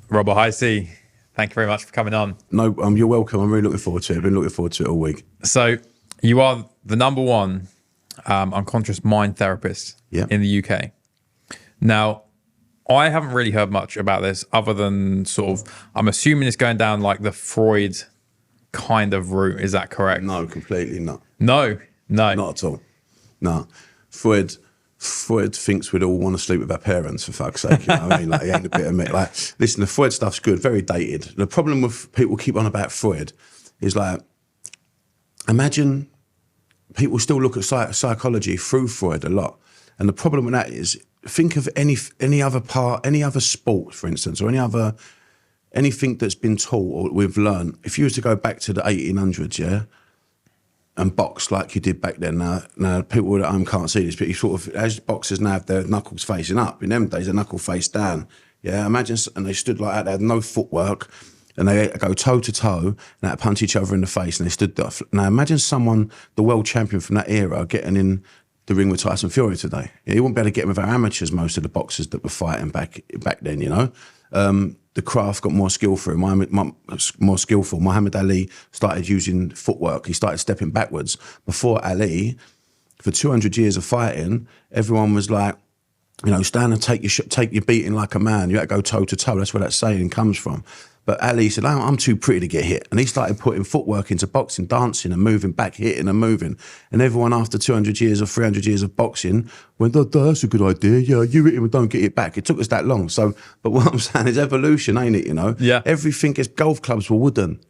Robert Hisee, thank you very much for coming on. No, you're welcome. I'm really looking forward to it. I've been looking forward to it all week. So you are the #1 unconscious mind therapist in the UK. Now, I haven't really heard much about this other than sort of, I'm assuming it's going down like the Freud kind of route. Is that correct? No, completely not. No. Not at all. No. Freud thinks we'd all want to sleep with our parents, for fuck's sake. You know what I mean? Like, he ain't a bit of me. Like, listen, the Freud stuff's good, very dated. The problem with people keep on about Freud is like, imagine people still look at psychology through Freud a lot. And the problem with that is, think of any other sport, for instance, or anything that's been taught or we've learned. If you was to go back to the 1800s, and box like you did back then. Now people at home can't see this, but you sort of, as boxers now have their knuckles facing up. In them days, a knuckle face down. Yeah, imagine, and they stood like that. They had no footwork, and they go toe to toe, and they had to punch each other in the face, and they stood there. Now imagine someone, the world champion from that era, getting in the ring with Tyson Fury today. Yeah, you wouldn't be able to get him with our amateurs. Most of the boxers that were fighting back then, you know. The craft got more skillful. More skillful. Muhammad Ali started using footwork. He started stepping backwards. Before Ali, for 200 years of fighting, everyone was like, you know, stand and take your beating like a man. You had to go toe to toe. That's where that saying comes from. But Ali said, oh, I'm too pretty to get hit. And he started putting footwork into boxing, dancing and moving back, hitting and moving. And everyone after 200 years or 300 years of boxing went, oh, that's a good idea. Yeah, you hit him and don't get it back. It took us that long. So, but what I'm saying is evolution, ain't it, you know? Yeah. Everything is, golf clubs were wooden.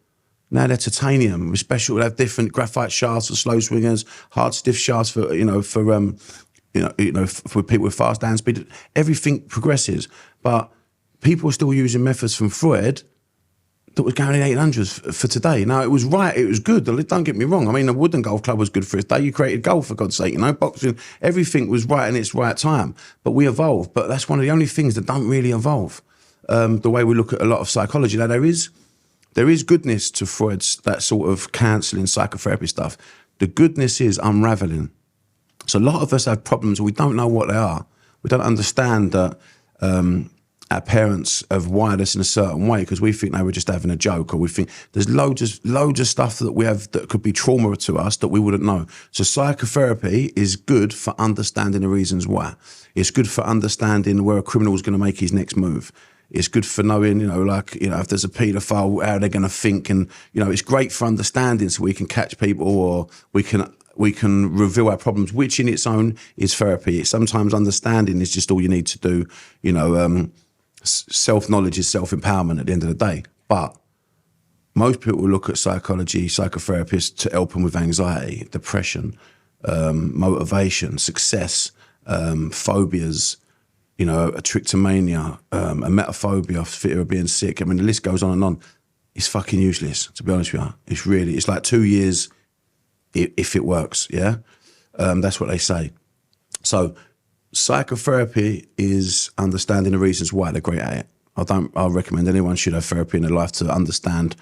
Now they're titanium. We're special. They have different graphite shafts for slow swingers, hard stiff shafts for, for people with fast hand speed. Everything progresses. But people are still using methods from Freud that was going in the 800s for today. Now, it was right, it was good, don't get me wrong. I mean, a wooden golf club was good for its day. You created golf, for God's sake, you know, boxing, everything was right in its right time. But we evolved, but that's one of the only things that don't really evolve, the way we look at a lot of psychology. Now, there is goodness to Freud's, that sort of counselling, psychotherapy stuff. The goodness is unravelling. So a lot of us have problems, we don't know what they are. We don't understand that our parents have wired us in a certain way because we think they were just having a joke, or we think there's loads of stuff that we have that could be trauma to us that we wouldn't know. So psychotherapy is good for understanding the reasons why. It's good for understanding where a criminal is going to make his next move. It's good for knowing, if there's a paedophile, how they're going to think, and it's great for understanding, so we can catch people, or we can reveal our problems, which in its own is therapy. Sometimes understanding is just all you need to do. Self-knowledge is self-empowerment at the end of the day. But most people look at psychology, psychotherapists to help them with anxiety, depression, motivation, success, phobias, a trichomania, a metaphobia, fear of being sick. I mean, the list goes on and on. It's fucking useless, to be honest with you. It's like 2 years if it works, yeah? That's what they say. So psychotherapy is understanding the reasons why. They're great at it. I recommend anyone should have therapy in their life to understand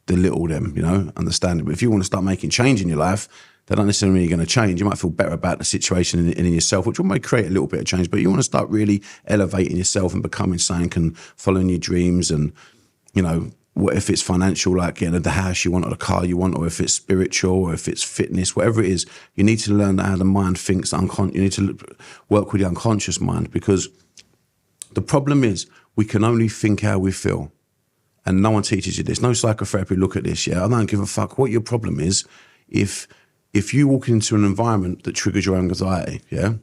the little them, understand it. But if you want to start making change in your life, they're not necessarily going to change. You might feel better about the situation in yourself, which might create a little bit of change, but you want to start really elevating yourself and becoming something and following your dreams. And, what if it's financial, like getting the house you want or the car you want, or if it's spiritual, or if it's fitness, whatever it is, you need to learn how the mind thinks. You need to work with the unconscious mind, because the problem is we can only think how we feel. And no one teaches you this. No psychotherapy look at this, yeah? I don't give a fuck what your problem is. If you walk into an environment that triggers your anxiety, yeah?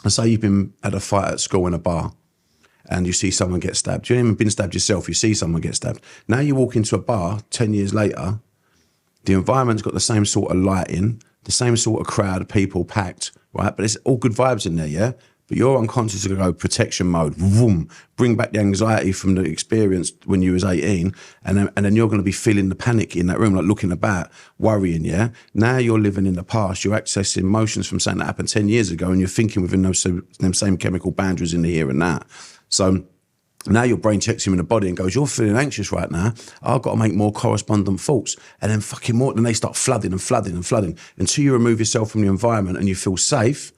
And say you've been at a fight at school in a bar, and you see someone get stabbed. You haven't even been stabbed yourself, you see someone get stabbed. Now you walk into a bar 10 years later, the environment's got the same sort of lighting, the same sort of crowd of people packed, right? But it's all good vibes in there, yeah? But your unconscious is going to go protection mode, vroom, bring back the anxiety from the experience when you was 18, and then you're going to be feeling the panic in that room, like looking about, worrying, yeah? Now you're living in the past, you're accessing emotions from something that happened 10 years ago, and you're thinking within them same chemical boundaries in the here and now. So now your brain checks you in the body and goes, you're feeling anxious right now. I've got to make more correspondent thoughts. And then fucking more, then they start flooding and flooding and flooding until you remove yourself from the environment and you feel safe.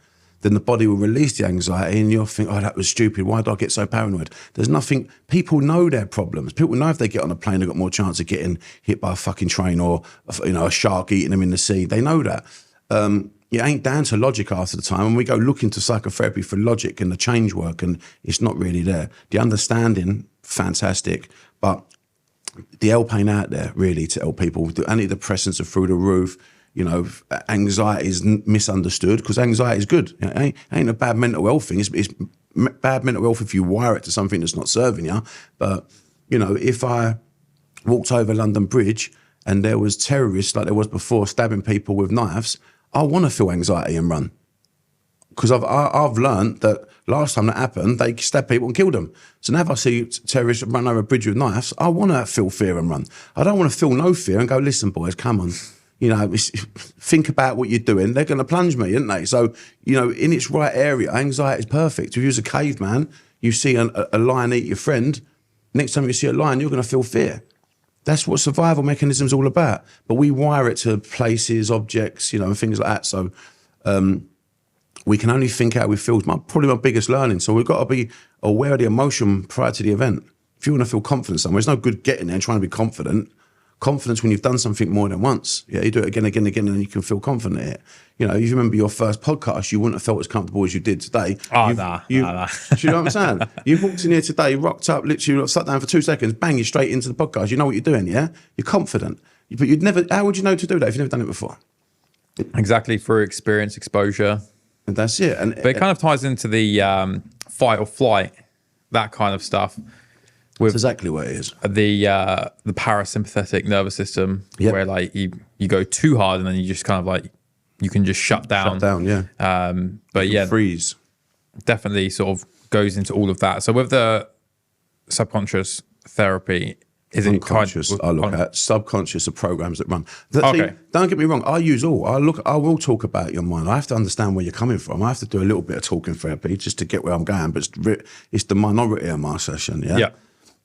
then the body will release the anxiety and you'll think, oh, that was stupid. Why did I get so paranoid? There's nothing, people know their problems. People know if they get on a plane, they've got more chance of getting hit by a fucking train or, you know, a shark eating them in the sea. They know that. It ain't down to logic after the time. And we go look into psychotherapy for logic and the change work, and it's not really there. The understanding, fantastic, but the help ain't out there really to help people. The antidepressants are through the roof. You know, anxiety is misunderstood because anxiety is good. It ain't a bad mental health thing. It's bad mental health if you wire it to something that's not serving you. But, you know, if I walked over London Bridge and there was terrorists like there was before stabbing people with knives, I want to feel anxiety and run. Because I've learned that last time that happened, they stabbed people and killed them. So now if I see terrorists run over a bridge with knives, I want to feel fear and run. I don't want to feel no fear and go, listen, boys, come on. You know, think about what you're doing. They're going to plunge me, aren't they? So, you know, in its right area, anxiety is perfect. If you was a caveman, you see a lion eat your friend, next time you see a lion, you're going to feel fear. That's what survival mechanism is all about. But we wire it to places, objects, you know, and things like that. So we can only think how we feel. It's probably my biggest learning. So we've got to be aware of the emotion prior to the event. If you want to feel confident somewhere, it's no good getting there and trying to be confident. Confidence when you've done something more than once. Yeah, you do it again, and then you can feel confident in it. You know, if you remember your first podcast, you wouldn't have felt as comfortable as you did today. Oh, nah. Do you know what I'm saying? You walked in here today, rocked up, literally sat down for 2 seconds, bang, you're straight into the podcast. You know what you're doing, yeah? You're confident. But you'd never, how would you know to do that if you've never done it before? Exactly, through experience, exposure. And that's it. But it kind of ties into the fight or flight, that kind of stuff. That's exactly what it is. The parasympathetic nervous system, where like you go too hard and then you just kind of like, you can just shut down. Shut down, yeah. But yeah, freeze. Definitely sort of goes into all of that. So with the subconscious therapy, is it unconscious? I look at subconscious are programs that run. See, don't get me wrong. I use all. I will talk about your mind. I have to understand where you're coming from. I have to do a little bit of talking therapy just to get where I'm going. But it's the minority of my session. Yeah.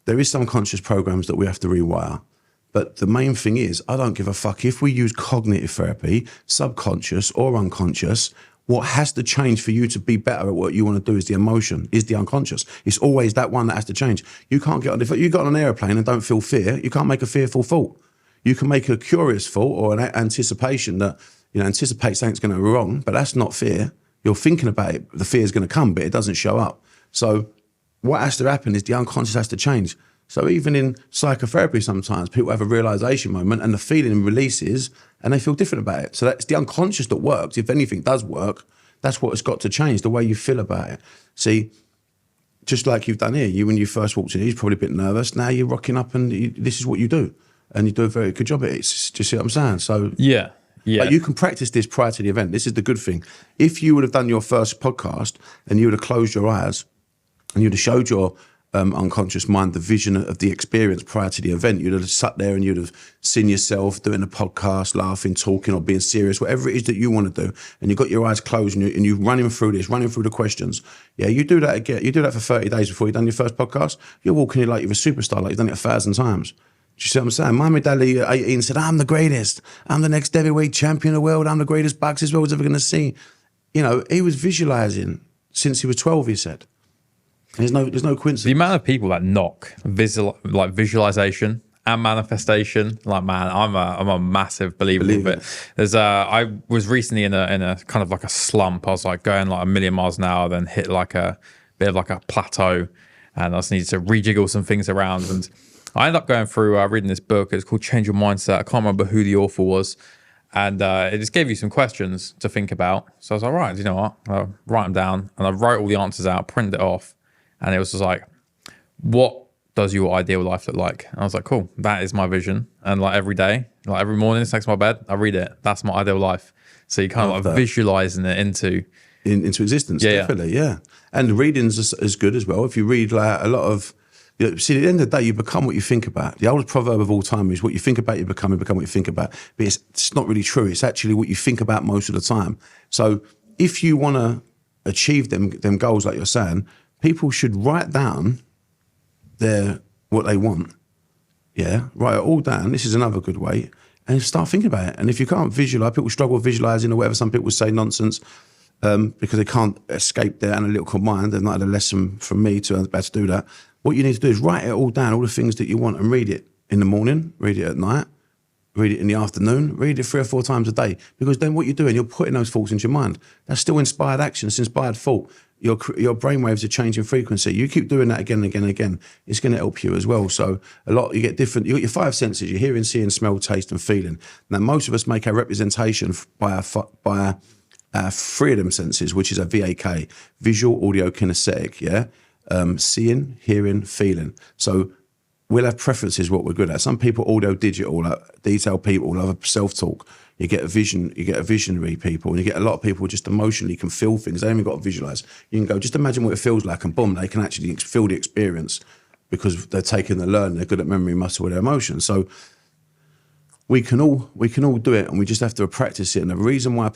There is some conscious programs that we have to rewire. But the main thing is, I don't give a fuck if we use cognitive therapy, subconscious or unconscious. What has to change for you to be better at what you want to do is the emotion, is the unconscious. It's always that one that has to change. You can't get on, if you got on an airplane and don't feel fear, you can't make a fearful thought. You can make a curious thought or an anticipation that, you know, anticipate something's going to go wrong, but that's not fear. You're thinking about it, the fear is going to come, but it doesn't show up. So what has to happen is the unconscious has to change. So even in psychotherapy, sometimes people have a realization moment and the feeling releases and they feel different about it. So that's the unconscious that works. If anything does work, that's what it's got to change, the way you feel about it. See, just like you've done here, when you first walked in, you're probably a bit nervous. Now you're rocking up and this is what you do. And you do a very good job at it. Do you see what I'm saying? So yeah. But you can practice this prior to the event. This is the good thing. If you would have done your first podcast and you would have closed your eyes and you'd have showed your unconscious mind the vision of the experience prior to the event, you'd have sat there and you'd have seen yourself doing a podcast, laughing, talking, or being serious, whatever it is that you want to do, and you've got your eyes closed and you're running through the questions. Yeah, you do that again. You do that for 30 days before you've done your first podcast. You're walking in like you're a superstar, like you've done it 1,000 times. Do you see what I'm saying? Muhammad Ali at 18 said, I'm the greatest. I'm the next heavyweight champion of the world. I'm the greatest boxer this world's ever going to see. You know, he was visualizing since he was 12, he said. There's no coincidence. The amount of people that knock visualization and manifestation, like, man, I'm a massive believer of it. There's I was recently in a kind of like a slump. I was like going like 1,000,000 miles an hour, then hit like a bit of like a plateau, and I just needed to rejiggle some things around. And I ended up going through reading this book. It's called Change Your Mindset. I can't remember who the author was. And it just gave you some questions to think about. So I was like, right, you know what? I'll write them down. And I wrote all the answers out, printed it off. And it was just like, what does your ideal life look like? And I was like, cool, that is my vision. And like every day, like every morning, next to my bed, I read it. That's my ideal life. So you kind of like visualizing it into existence, definitely, yeah. And reading's is good as well. If you read like a lot of, you know, see, at the end of the day, you become what you think about. The oldest proverb of all time is what you think about, you become what you think about. But it's not really true. It's actually what you think about most of the time. So if you want to achieve them goals, like you're saying, people should write down what they want. Yeah, write it all down. This is another good way. And start thinking about it. And if you can't visualize, people struggle with visualizing or whatever. Some people say nonsense. because they can't escape their analytical mind. They've not had a lesson from me to be able to do that. What you need to do is write it all down, all the things that you want, and read it in the morning, read it at night, read it in the afternoon, read it 3 or 4 times a day. Because then what you're doing, you're putting those thoughts into your mind. That's still inspired action. It's inspired thought. Your brainwaves are changing frequency. You keep doing that again and again and again. It's going to help you as well. So you get different. You got your 5 senses: your hearing, seeing, smell, taste, and feeling. Now, most of us make our representation by our 3 of them senses, which is a VAK: visual, audio, kinesthetic. Yeah, seeing, hearing, feeling. So we'll have preferences what we're good at. Some people audio digital, like detailed people, love self-talk. You get a visionary people, and you get a lot of people just emotionally can feel things. They haven't got to visualize. You can go, just imagine what it feels like, and boom, they can actually feel the experience because they're taking the learn. They're good at memory muscle with their emotions. So we can all do it, and we just have to practice it. And the reason why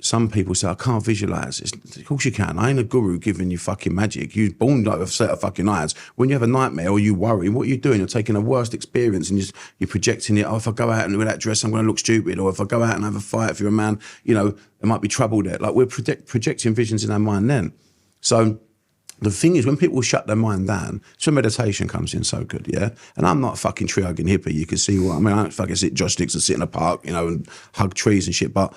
some people say, I can't visualize, of course you can. I ain't a guru giving you fucking magic. You're born with a set of fucking eyes. When you have a nightmare or you worry, what are you doing? You're taking the worst experience and you're projecting it. Oh, if I go out and with that dress, I'm going to look stupid. Or if I go out and have a fight, if you're a man, there might be trouble there. Like, we're projecting visions in our mind then. So the thing is, when people shut their mind down, so meditation comes in so good, yeah? And I'm not a fucking tree-hugging hippie. You can see what I mean. I don't fucking sit joysticks and sit in a park, and hug trees and shit. But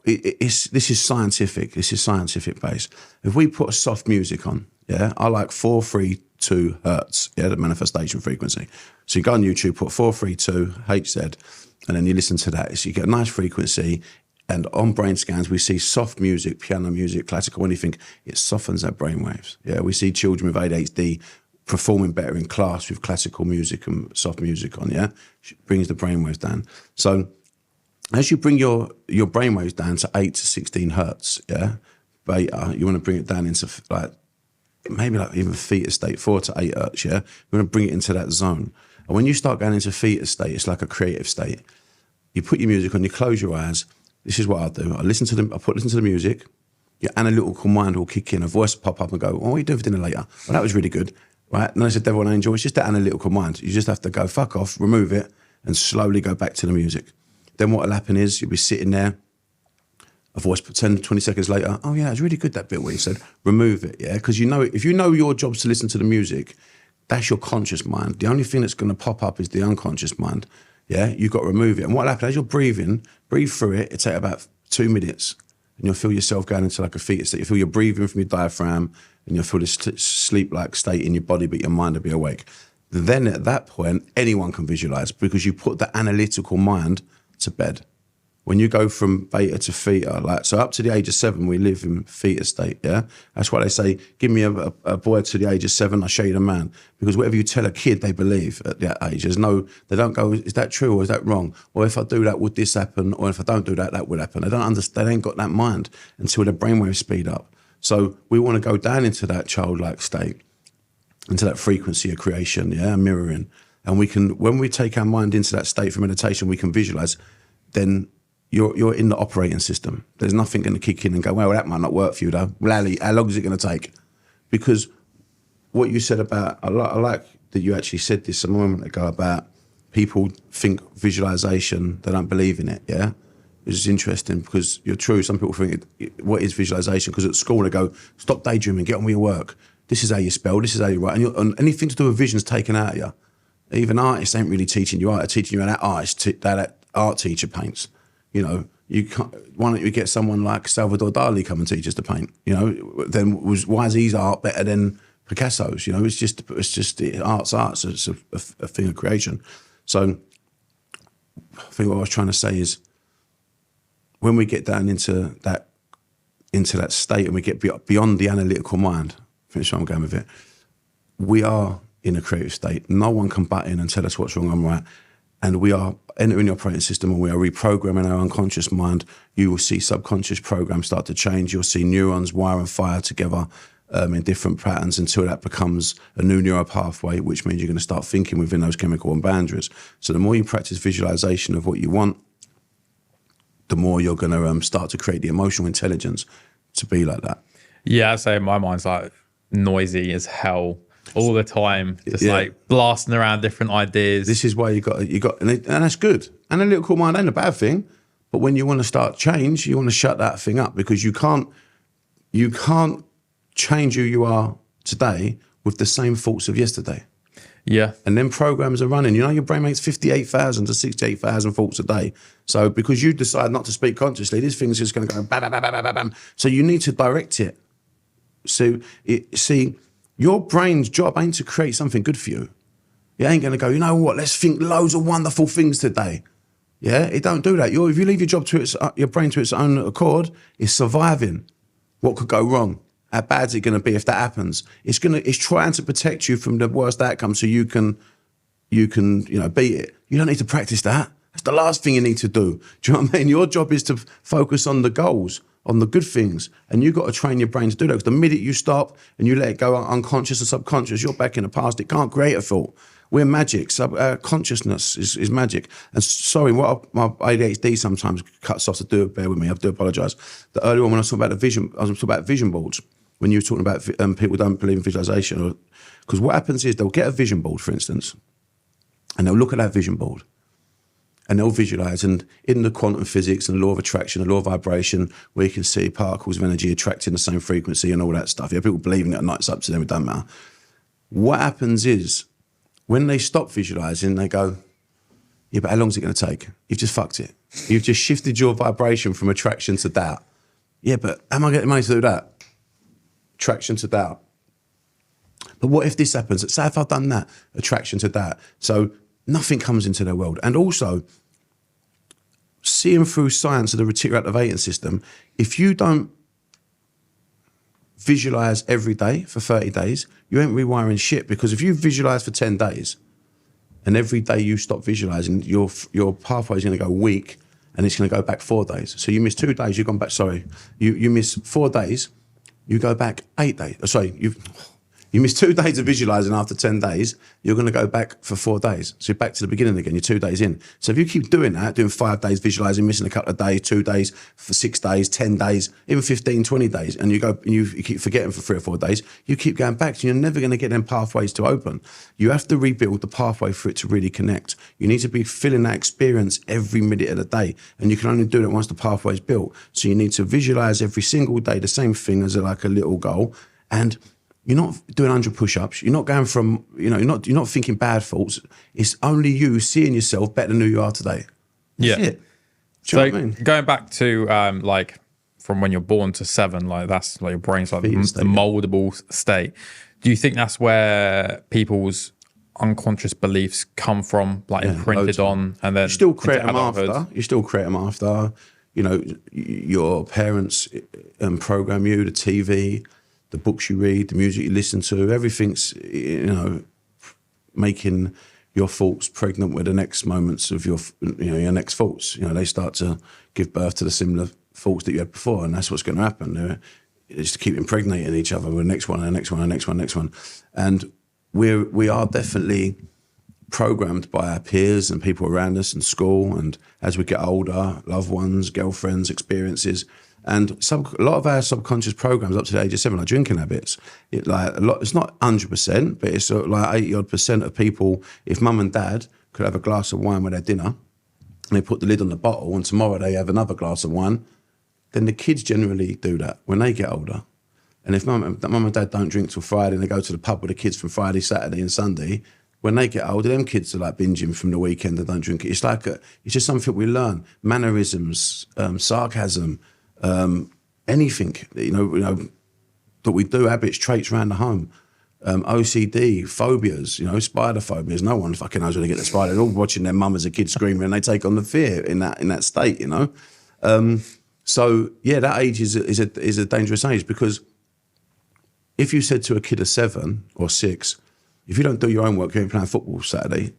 this is scientific. This is scientific based. If we put a soft music on, yeah? I like 432 hertz, yeah, the manifestation frequency. So you go on YouTube, put 432 HZ, and then you listen to that. So you get a nice frequency. And on brain scans, we see soft music, piano music, classical, anything. It softens our brain waves. Yeah, we see children with ADHD performing better in class with classical music and soft music on, yeah? It brings the brain waves down. So as you bring your brain waves down to 8 to 16 hertz, yeah, beta, you want to bring it down into maybe even theta state, 4 to 8 hertz, yeah? You want to bring it into that zone. And when you start going into theta state, it's like a creative state. You put your music on, you close your eyes. This is what I do. I listen to the music. Your analytical mind will kick in. A voice will pop up and go, "Oh, what are you doing for dinner later?" Well, that was really good, right? And I said, "Devil and angel." It's just that analytical mind. You just have to go fuck off, remove it, and slowly go back to the music. Then what will happen is you'll be sitting there. A voice 10, 20 seconds later, "Oh yeah, it's really good, that bit where you said." Remove it, yeah, because if you know your job's to listen to the music, that's your conscious mind. The only thing that's going to pop up is the unconscious mind. Yeah, you've got to remove it. And what happens, as you're breathing, breathe through it. It'll take about 2 minutes, and you'll feel yourself going into like a theta state. You feel you're breathing from your diaphragm, and you'll feel this sleep-like state in your body, but your mind will be awake. Then at that point, anyone can visualize, because you put the analytical mind to bed. When you go from beta to theta, so up to the age of 7, we live in theta state, yeah? That's why they say, give me a boy to the age of 7, I'll show you the man. Because whatever you tell a kid, they believe at that age. They don't go, is that true or is that wrong? Or if I do that, would this happen? Or if I don't do that, that would happen. They don't understand, they ain't got that mind until their brainwaves speed up. So we want to go down into that childlike state, into that frequency of creation, yeah, mirroring. And when we take our mind into that state for meditation, we can visualize, then you're in the operating system. There's nothing going to kick in and go, well, that might not work for you though. Well, Ali, how long is it going to take? Because what you said about, I like that you actually said this a moment ago about people think visualization, they don't believe in it, yeah? Which is interesting, because you're true. Some people think, what is visualization? Because at school they go, stop daydreaming, get on with your work. This is how you spell, this is how you write. And anything to do with vision's taken out of you. Even artists ain't really teaching you art, they're teaching you how that art teacher paints. You can't, why don't you get someone like Salvador Dali come and teach us to paint? Then why is his art better than Picasso's? It's just art's art. So it's a thing of creation. So I think what I was trying to say is, when we get down into that state and we get beyond the analytical mind, finish where I'm going with it, we are in a creative state. No one can butt in and tell us what's wrong and right. And we are entering the operating system, and we are reprogramming our unconscious mind. You will see subconscious programs start to change. You'll see neurons wire and fire together in different patterns until that becomes a new neural pathway, which means you're going to start thinking within those chemical boundaries. So the more you practice visualization of what you want, the more you're going to start to create the emotional intelligence to be like that. Yeah, I'd say my mind's like noisy as hell all the time, just like blasting around different ideas. This is why you got, and that's good. Analytical mind ain't a bad thing, But when you want to start change, you want to shut that thing up, because you can't change who you are today with the same thoughts of yesterday. Yeah. And then programs are running. You know, your brain makes 58,000 to 68,000 thoughts a day. So because you decide not to speak consciously, this thing's just going to go bam, bam, bam, bam, bam, bam. So you need to direct it. So, see, your brain's job ain't to create something good for you. It ain't going to go, you know what, let's think loads of wonderful things today. Yeah, it don't do that. If you leave your job to your brain to its own accord, it's surviving. What could go wrong? How bad's it going to be if that happens? It's trying to protect you from the worst outcome, so you can beat it. You don't need to practice that. That's the last thing you need to do. Do you know what I mean? Your job is to focus on the goals, on the good things, and you've got to train your brain to do that. Because the minute you stop and you let it go unconscious and subconscious, you're back in the past. It can't create a thought. We're magic. Consciousness is magic. And sorry, my ADHD sometimes cuts off to do it. Bear with me. I do apologise. The earlier on when I was talking about I was talking about vision boards. When you were talking about people don't believe in visualization, because what happens is they'll get a vision board, for instance, and they'll look at that vision board, and they'll visualize. And in the quantum physics and the law of attraction, the law of vibration, where you can see particles of energy attracting the same frequency and all that stuff. Yeah, people believing it at night, it's up to them. It doesn't matter. What happens is, when they stop visualizing, they go, yeah, but how long is it going to take? You've just fucked it. You've just shifted your vibration from attraction to doubt. Yeah, but how am I getting money to do that? Attraction to doubt. But what if this happens? Say if I've done that, attraction to doubt. So nothing comes into their world. And also, seeing through science of the reticular activating system, if you don't visualize every day for 30 days, you ain't rewiring shit. Because if you visualize for 10 days and every day you stop visualizing, your pathway is going to go weak, and it's going to go back 4 days. So you miss 2 days, you've gone back, you miss 4 days, you go back 8 days. Sorry, you miss 2 days of visualizing after 10 days, you're going to go back for 4 days. So you're back to the beginning again, you're 2 days in. So if you keep doing that, doing 5 days visualizing, missing a couple of days, 2 days, for 6 days, 10 days, even 15, 20 days, and you keep forgetting for 3 or 4 days, you keep going back, so you're never going to get them pathways to open. You have to rebuild the pathway for it to really connect. You need to be feeling that experience every minute of the day, and you can only do that once the pathway is built. So you need to visualize every single day the same thing as like a little goal, and you're not doing 100 push-ups. You're not going from, you're not thinking bad thoughts. It's only you seeing yourself better than who you are today. That's it. Do you know what I mean? Going back to like from when you're born to 7, like that's like your brain's like the moldable state. Do you think that's where people's unconscious beliefs come from, like imprinted on, and then you still create them after? You still create them after. Your parents program you, the TV, the books you read, the music you listen to, everything's, making your thoughts pregnant with the next moments of your next thoughts. They start to give birth to the similar thoughts that you had before, and that's what's going to happen. It's to keep impregnating each other with the next one and the next one and the next one and the next one. And we are definitely programmed by our peers and people around us in school, and as we get older, loved ones, girlfriends, experiences. And a lot of our subconscious programs up to the age of 7, like drinking habits, it's not 100%, but it's like 80-odd% of people, if mum and dad could have a glass of wine with their dinner, and they put the lid on the bottle, and tomorrow they have another glass of wine, then the kids generally do that when they get older. And if mum and dad don't drink till Friday, and they go to the pub with the kids from Friday, Saturday and Sunday, when they get older, them kids are like binging from the weekend and don't drink it. It's just something we learn. Mannerisms, sarcasm, anything, that we do, habits, traits around the home, OCD, phobias, spider phobias. No one fucking knows where they get the spider. They're all watching their mum as a kid screaming, and they take on the fear in that state, So yeah, that age is a dangerous age, because if you said to a kid of 7 or 6, if you don't do your own work, you ain't playing football Saturday,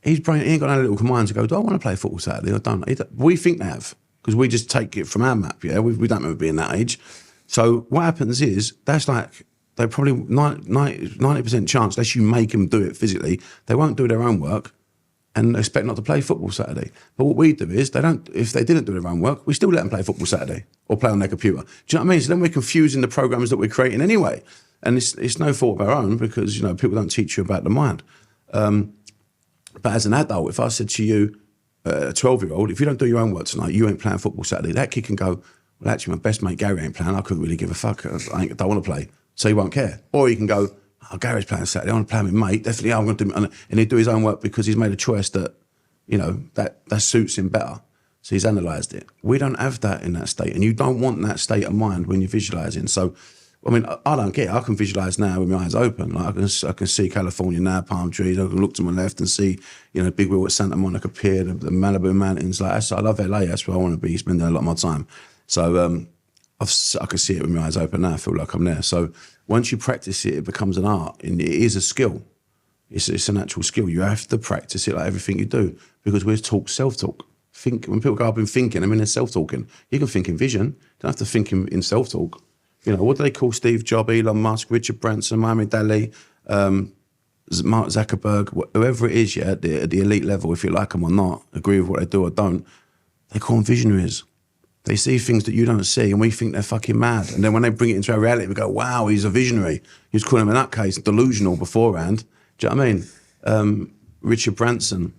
he ain't got no little command to go, do I want to play football Saturday or don't? We think they have, because we just take it from our map, yeah? We don't remember being that age. So what happens is, that's like, they probably 90% chance, unless you make them do it physically, they won't do their own work and expect not to play football Saturday. But what we do is, if they didn't do their own work, we still let them play football Saturday or play on their computer. Do you know what I mean? So then we're confusing the programs that we're creating anyway. And it's no fault of our own, because, people don't teach you about the mind. But as an adult, if I said to you, a 12-year-old, if you don't do your own work tonight, you ain't playing football Saturday. That kid can go, well, actually, my best mate Gary ain't playing. I couldn't really give a fuck. I don't want to play. So he won't care. Or he can go, oh, Gary's playing Saturday. I want to play with mate. Definitely, I'm going to do it. And he'd do his own work because he's made a choice that, you know, that suits him better. So he's analysed it. We don't have that in that state. And you don't want that state of mind when you're visualising. So, I mean, I don't get it. I can visualise now with my eyes open. Like I can see California now, palm trees. I can look to my left and see, you know, Big Wheel at Santa Monica Pier, the Malibu Mountains. Like I love LA. That's where I want to be spending a lot of my time. So I can see it with my eyes open now. I feel like I'm there. So once you practice it, it becomes an art, and it is a skill. It's an actual skill. You have to practice it like everything you do, because we're taught self-talk. Think when people go up in thinking, I mean, they're self-talking. You can think in vision. You don't have to think in self-talk. You know, what do they call Steve Jobs, Elon Musk, Richard Branson, Mohammed Ali, Mark Zuckerberg, whoever it is, yeah, at the elite level, if you like them or not, agree with what they do or don't, they call them visionaries. They see things that you don't see, and we think they're fucking mad. And then when they bring it into our reality, we go, wow, he's a visionary. He was calling him, in that case, delusional beforehand. Do you know what I mean? Richard Branson,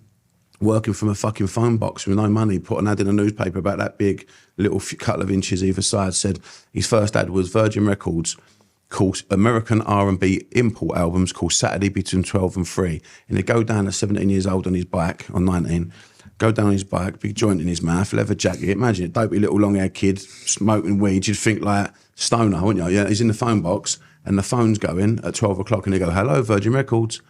working from a fucking phone box with no money, put an ad in a newspaper about that big, little couple of inches either side, said his first ad was Virgin Records, called American R&B import albums called Saturday between 12 and 3. And he'd go down at 17 years old on his bike, on 19, go down on his bike, big joint in his mouth, leather jacket. Imagine it, dopey little long-haired kid, smoking weed. You'd think like stoner, wouldn't you? Yeah, he's in the phone box and the phone's going at 12 o'clock and he'd go, hello, Virgin Records.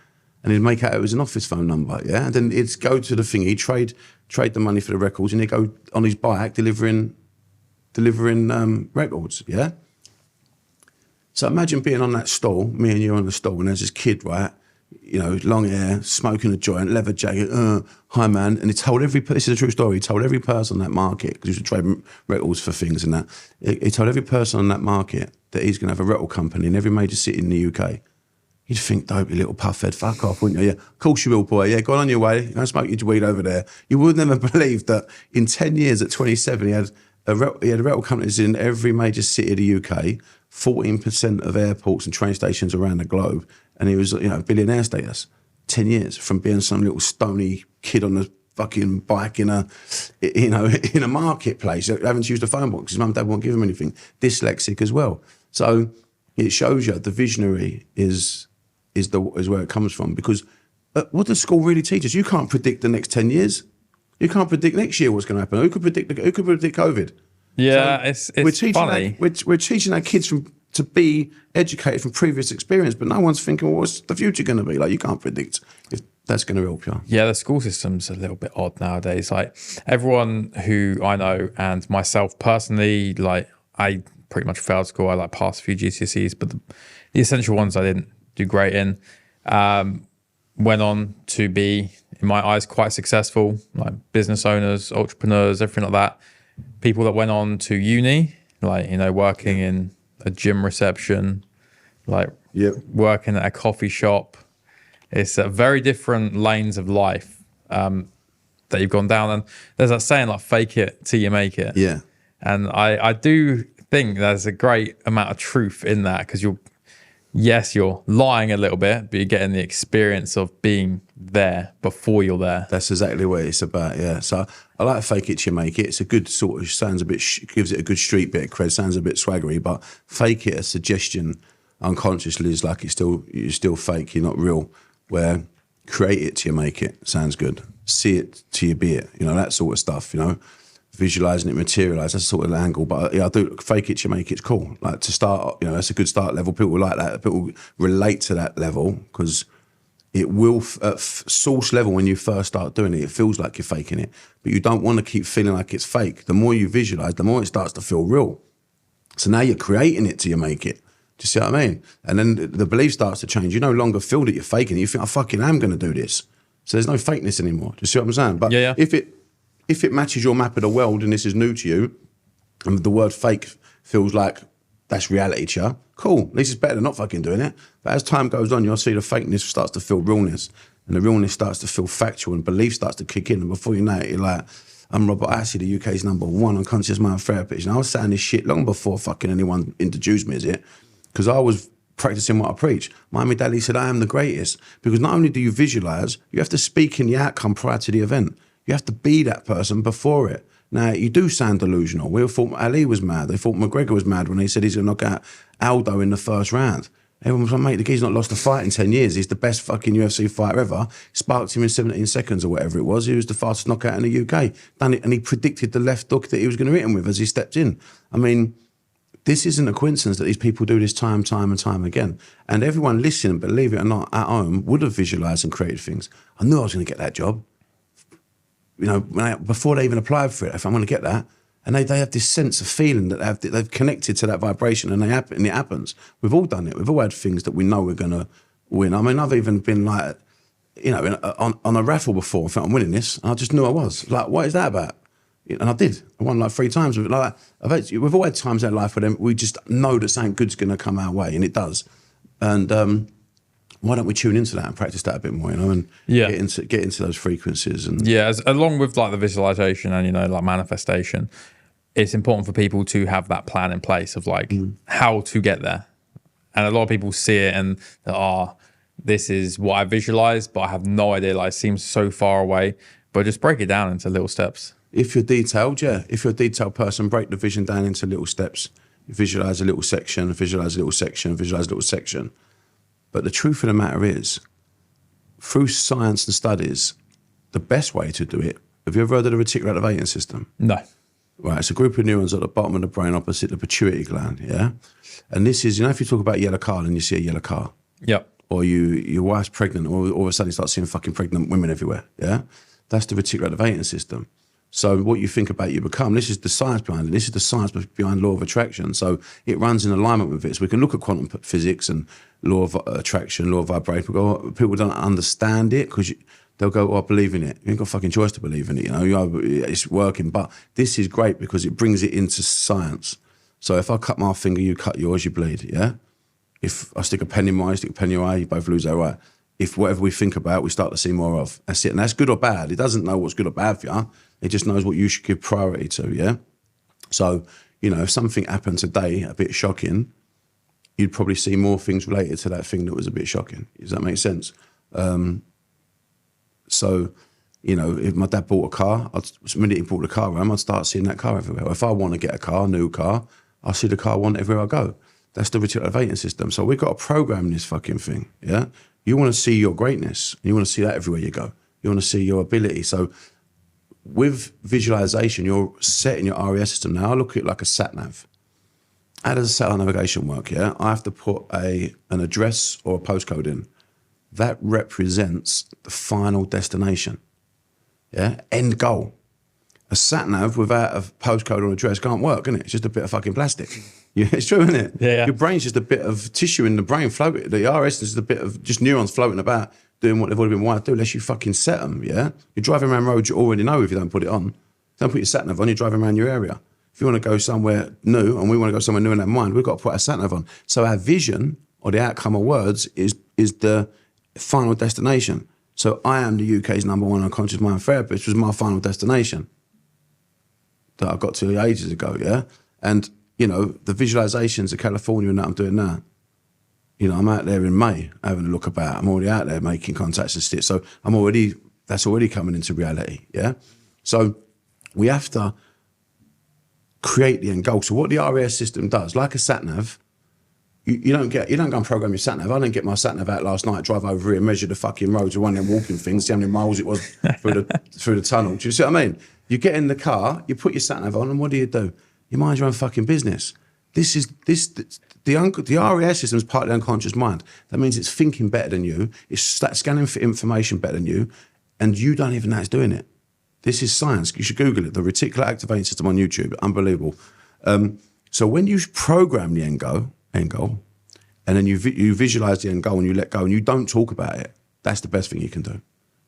And he'd make out it was an office phone number, yeah? And then he'd go to the thing, he'd trade the money for the records, and he'd go on his bike delivering records, yeah? So imagine being on that stall, me and you on the stall, and there's this kid, right? You know, long hair, smoking a joint, leather jacket, hi man. And he told this is a true story, he told every person on that market, because he used to trade records for things and that, he told every person on that market that he's going to have a record company in every major city in the UK. You'd think, dopey little puffhead, fuck off, wouldn't you? Yeah, of course you will, boy. Yeah, go on your way. Go smoke your weed over there. You would never believe that in 10 years at 27, he had record companies in every major city of the UK, 14% of airports and train stations around the globe, and he was, you know, billionaire status. 10 years from being some little stony kid on a fucking bike in a marketplace, having to use the phone box. His mum and dad won't give him anything. Dyslexic as well. So it shows you the visionary is where it comes from, because what does school really teach us? You can't predict the next 10 years. You can't predict next year what's going to happen. Who could predict COVID? Yeah, so it's funny. We're teaching our kids to be educated from previous experience, but no one's thinking, well, what's the future going to be? Like, you can't predict if that's going to help you. Yeah, the school system's a little bit odd nowadays. Like, everyone who I know, and myself personally, like, I pretty much failed school. I passed a few GCSEs, but the essential ones I didn't do great in. Went on to be, in my eyes, quite successful, like business owners, entrepreneurs, everything like that. People that went on to uni, like, you know, working in a gym reception, like working at a coffee shop. It's very different lanes of life that you've gone down. And there's that saying, like, fake it till you make it. Yeah. And I do think there's a great amount of truth in that, because you're lying a little bit, but you're getting the experience of being there before you're there. That's exactly what it's about, yeah. So I like fake it till you make it. It's a good sort of, sounds a bit, gives it a good street bit of cred, sounds a bit swaggery, but fake it, a suggestion unconsciously is like you're still fake, you're not real. Where create it till you make it sounds good. See it till you be it, you know, that sort of stuff, you know. Visualizing it materialize, that's sort of the angle. But yeah, I do fake it till you make it's cool. Like, to start, you know, that's a good start level. People like that. People relate to that level, because it will, at source level, when you first start doing it, it feels like you're faking it. But you don't want to keep feeling like it's fake. The more you visualize, the more it starts to feel real. So now you're creating it till you make it. Do you see what I mean? And then the belief starts to change. You no longer feel that you're faking it. You think, I fucking am going to do this. So there's no fakeness anymore. Do you see what I'm saying? But yeah. If it matches your map of the world and this is new to you, and the word fake feels like that's reality to you, cool. At least it's better than not fucking doing it. But as time goes on, you'll see the fakeness starts to feel realness, and the realness starts to feel factual, and belief starts to kick in. And before you know it, you're like, I'm Robert Hisee, the UK's #1 unconscious mind therapist. And I was saying this shit long before fucking anyone introduced me as it, because I was practicing what I preach. Mohammed Ali said, I am the greatest. Because not only do you visualize, you have to speak in the outcome prior to the event. You have to be that person before it. Now, you do sound delusional. We all thought Ali was mad. They thought McGregor was mad when he said he's going to knock out Aldo in the first round. Everyone was like, mate, the guy's not lost a fight in 10 years. He's the best fucking UFC fighter ever. Sparked him in 17 seconds or whatever it was. He was the fastest knockout in the UK. Done it, and he predicted the left hook that he was going to hit him with as he stepped in. I mean, this isn't a coincidence that these people do this time and time again. And everyone listening, believe it or not, at home would have visualised and created things. I knew I was going to get that job. You know, before they even applied for it, if I'm going to get that. And they have this sense of feeling that they've connected to that vibration, and it happens. We've all done it. We've all had things that we know we're going to win. I mean, I've even been like, you know, on a raffle before. I thought I'm winning this, and I just knew I was. Like, what is that about? And I did. I won like 3 times. Like, we've all had times in our life where we just know that something good's going to come our way, and it does. And why don't we tune into that and practice that a bit more, you know, and get into those frequencies? And along with like the visualization and, you know, like manifestation, it's important for people to have that plan in place of like how to get there. And a lot of people see it and this is what I visualized, but I have no idea. Like, it seems so far away. But just break it down into little steps. If you're detailed, if you're a detailed person, break the vision down into little steps. Visualize a little section, visualize a little section, visualize a little section. But the truth of the matter is, through science and studies, the best way to do it, have you ever heard of the reticular activating system? No. Right, it's a group of neurons at the bottom of the brain opposite the pituitary gland, yeah? And this is, you know, if you talk about a yellow car and you see a yellow car. Yep. Or your wife's pregnant, or all of a sudden you start seeing fucking pregnant women everywhere, yeah? That's the reticular activating system. So what you think about, you become. This is the science behind it. This is the science behind law of attraction. So it runs in alignment with it. So we can look at quantum physics and law of attraction, law of vibration. People don't understand it because they'll go, I believe in it. You ain't got a fucking choice to believe in it. You know, it's working. But this is great because it brings it into science. So if I cut my finger, you cut yours, you bleed, yeah? If I stick a pen in mine, you stick a pen in your eye, you both lose our right. If whatever we think about, we start to see more of. That's it. And that's good or bad. It doesn't know what's good or bad for you. It just knows what you should give priority to, yeah? So, you know, if something happened today, a bit shocking, you'd probably see more things related to that thing that was a bit shocking. Does that make sense? So, you know, if my dad bought a car, the minute he brought the car home, I'd start seeing that car everywhere. If I want to get a car, a new car, I see the car I want everywhere I go. That's the reticular activating system. So we've got to program this fucking thing, yeah? You want to see your greatness. You want to see that everywhere you go. You want to see your ability. So with visualization, you're setting your RES system. Now, I look at it like a sat-nav. How does a satellite navigation work, yeah? I have to put an address or a postcode in. That represents the final destination, yeah? End goal. A sat-nav without a postcode or an address can't work, can it? It's just a bit of fucking plastic. Yeah, it's true, isn't it? Yeah. Your brain's just a bit of tissue in the brain floating. The RS is just a bit of just neurons floating about doing what they've already been wired to do, unless you fucking set them, yeah? You're driving around roads you already know if you don't put it on. Don't put your sat-nav on, you're driving around your area. If you want to go somewhere new, and we want to go somewhere new in our mind, we've got to put our sat-nav on. So our vision, or the outcome of words, is the final destination. So I am the UK's #1 unconscious mind therapist was my final destination that I got to ages ago, yeah? And, you know, the visualizations of California and that I'm doing now, you know, I'm out there in May having a look about. I'm already out there making contacts and shit. So that's already coming into reality, yeah? So we have to create the end goal. So what the RES system does, like a sat-nav, you don't go and program your sat-nav. I didn't get my sat-nav out last night, drive over here, measure the fucking roads with one of them walking things, see how many miles it was through the tunnel. Do you see what I mean? You get in the car, you put your sat-nav on, and what do? You mind your own fucking business. The RES system is part of the unconscious mind. That means it's thinking better than you, it's scanning for information better than you, and you don't even know it's doing it. This is science. You should Google it. The reticular activating system on YouTube. Unbelievable. So when you program the end goal, and then you visualize the end goal and you let go and you don't talk about it, that's the best thing you can do.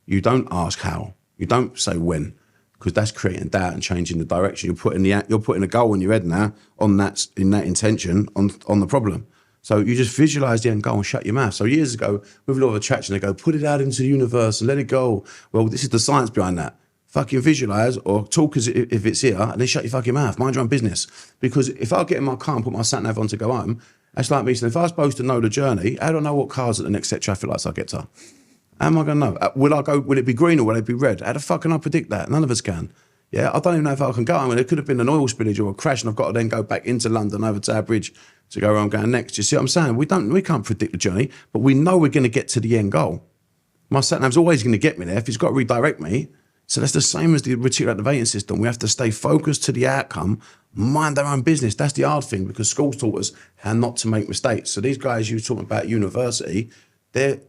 You don't ask how. You don't say when, because that's creating doubt and changing the direction. You're putting a goal in your head now in that intention on the problem. So you just visualize the end goal and shut your mouth. So years ago, with law of attraction, they go, put it out into the universe and let it go. Well, this is the science behind that. Fucking visualize or talk as if it's here and then shut your fucking mouth. Mind your own business. Because if I get in my car and put my sat-nav on to go home, that's like me saying, if I was supposed to know the journey, how do I know what cars at the next set traffic lights I get to? How am I going to know? Will it be green or will it be red? How the fuck can I predict that? None of us can. Yeah, I don't even know if I can go. I mean, it could have been an oil spillage or a crash, and I've got to then go back into London over Tower Bridge to go where I'm going next. You see what I'm saying? We can't predict the journey, but we know we're going to get to the end goal. My sat nav's always going to get me there if it's got to redirect me. So that's the same as the reticular activating system. We have to stay focused to the outcome, mind our own business. That's the hard thing, because schools taught us how not to make mistakes. So these guys you were talking about at university, they're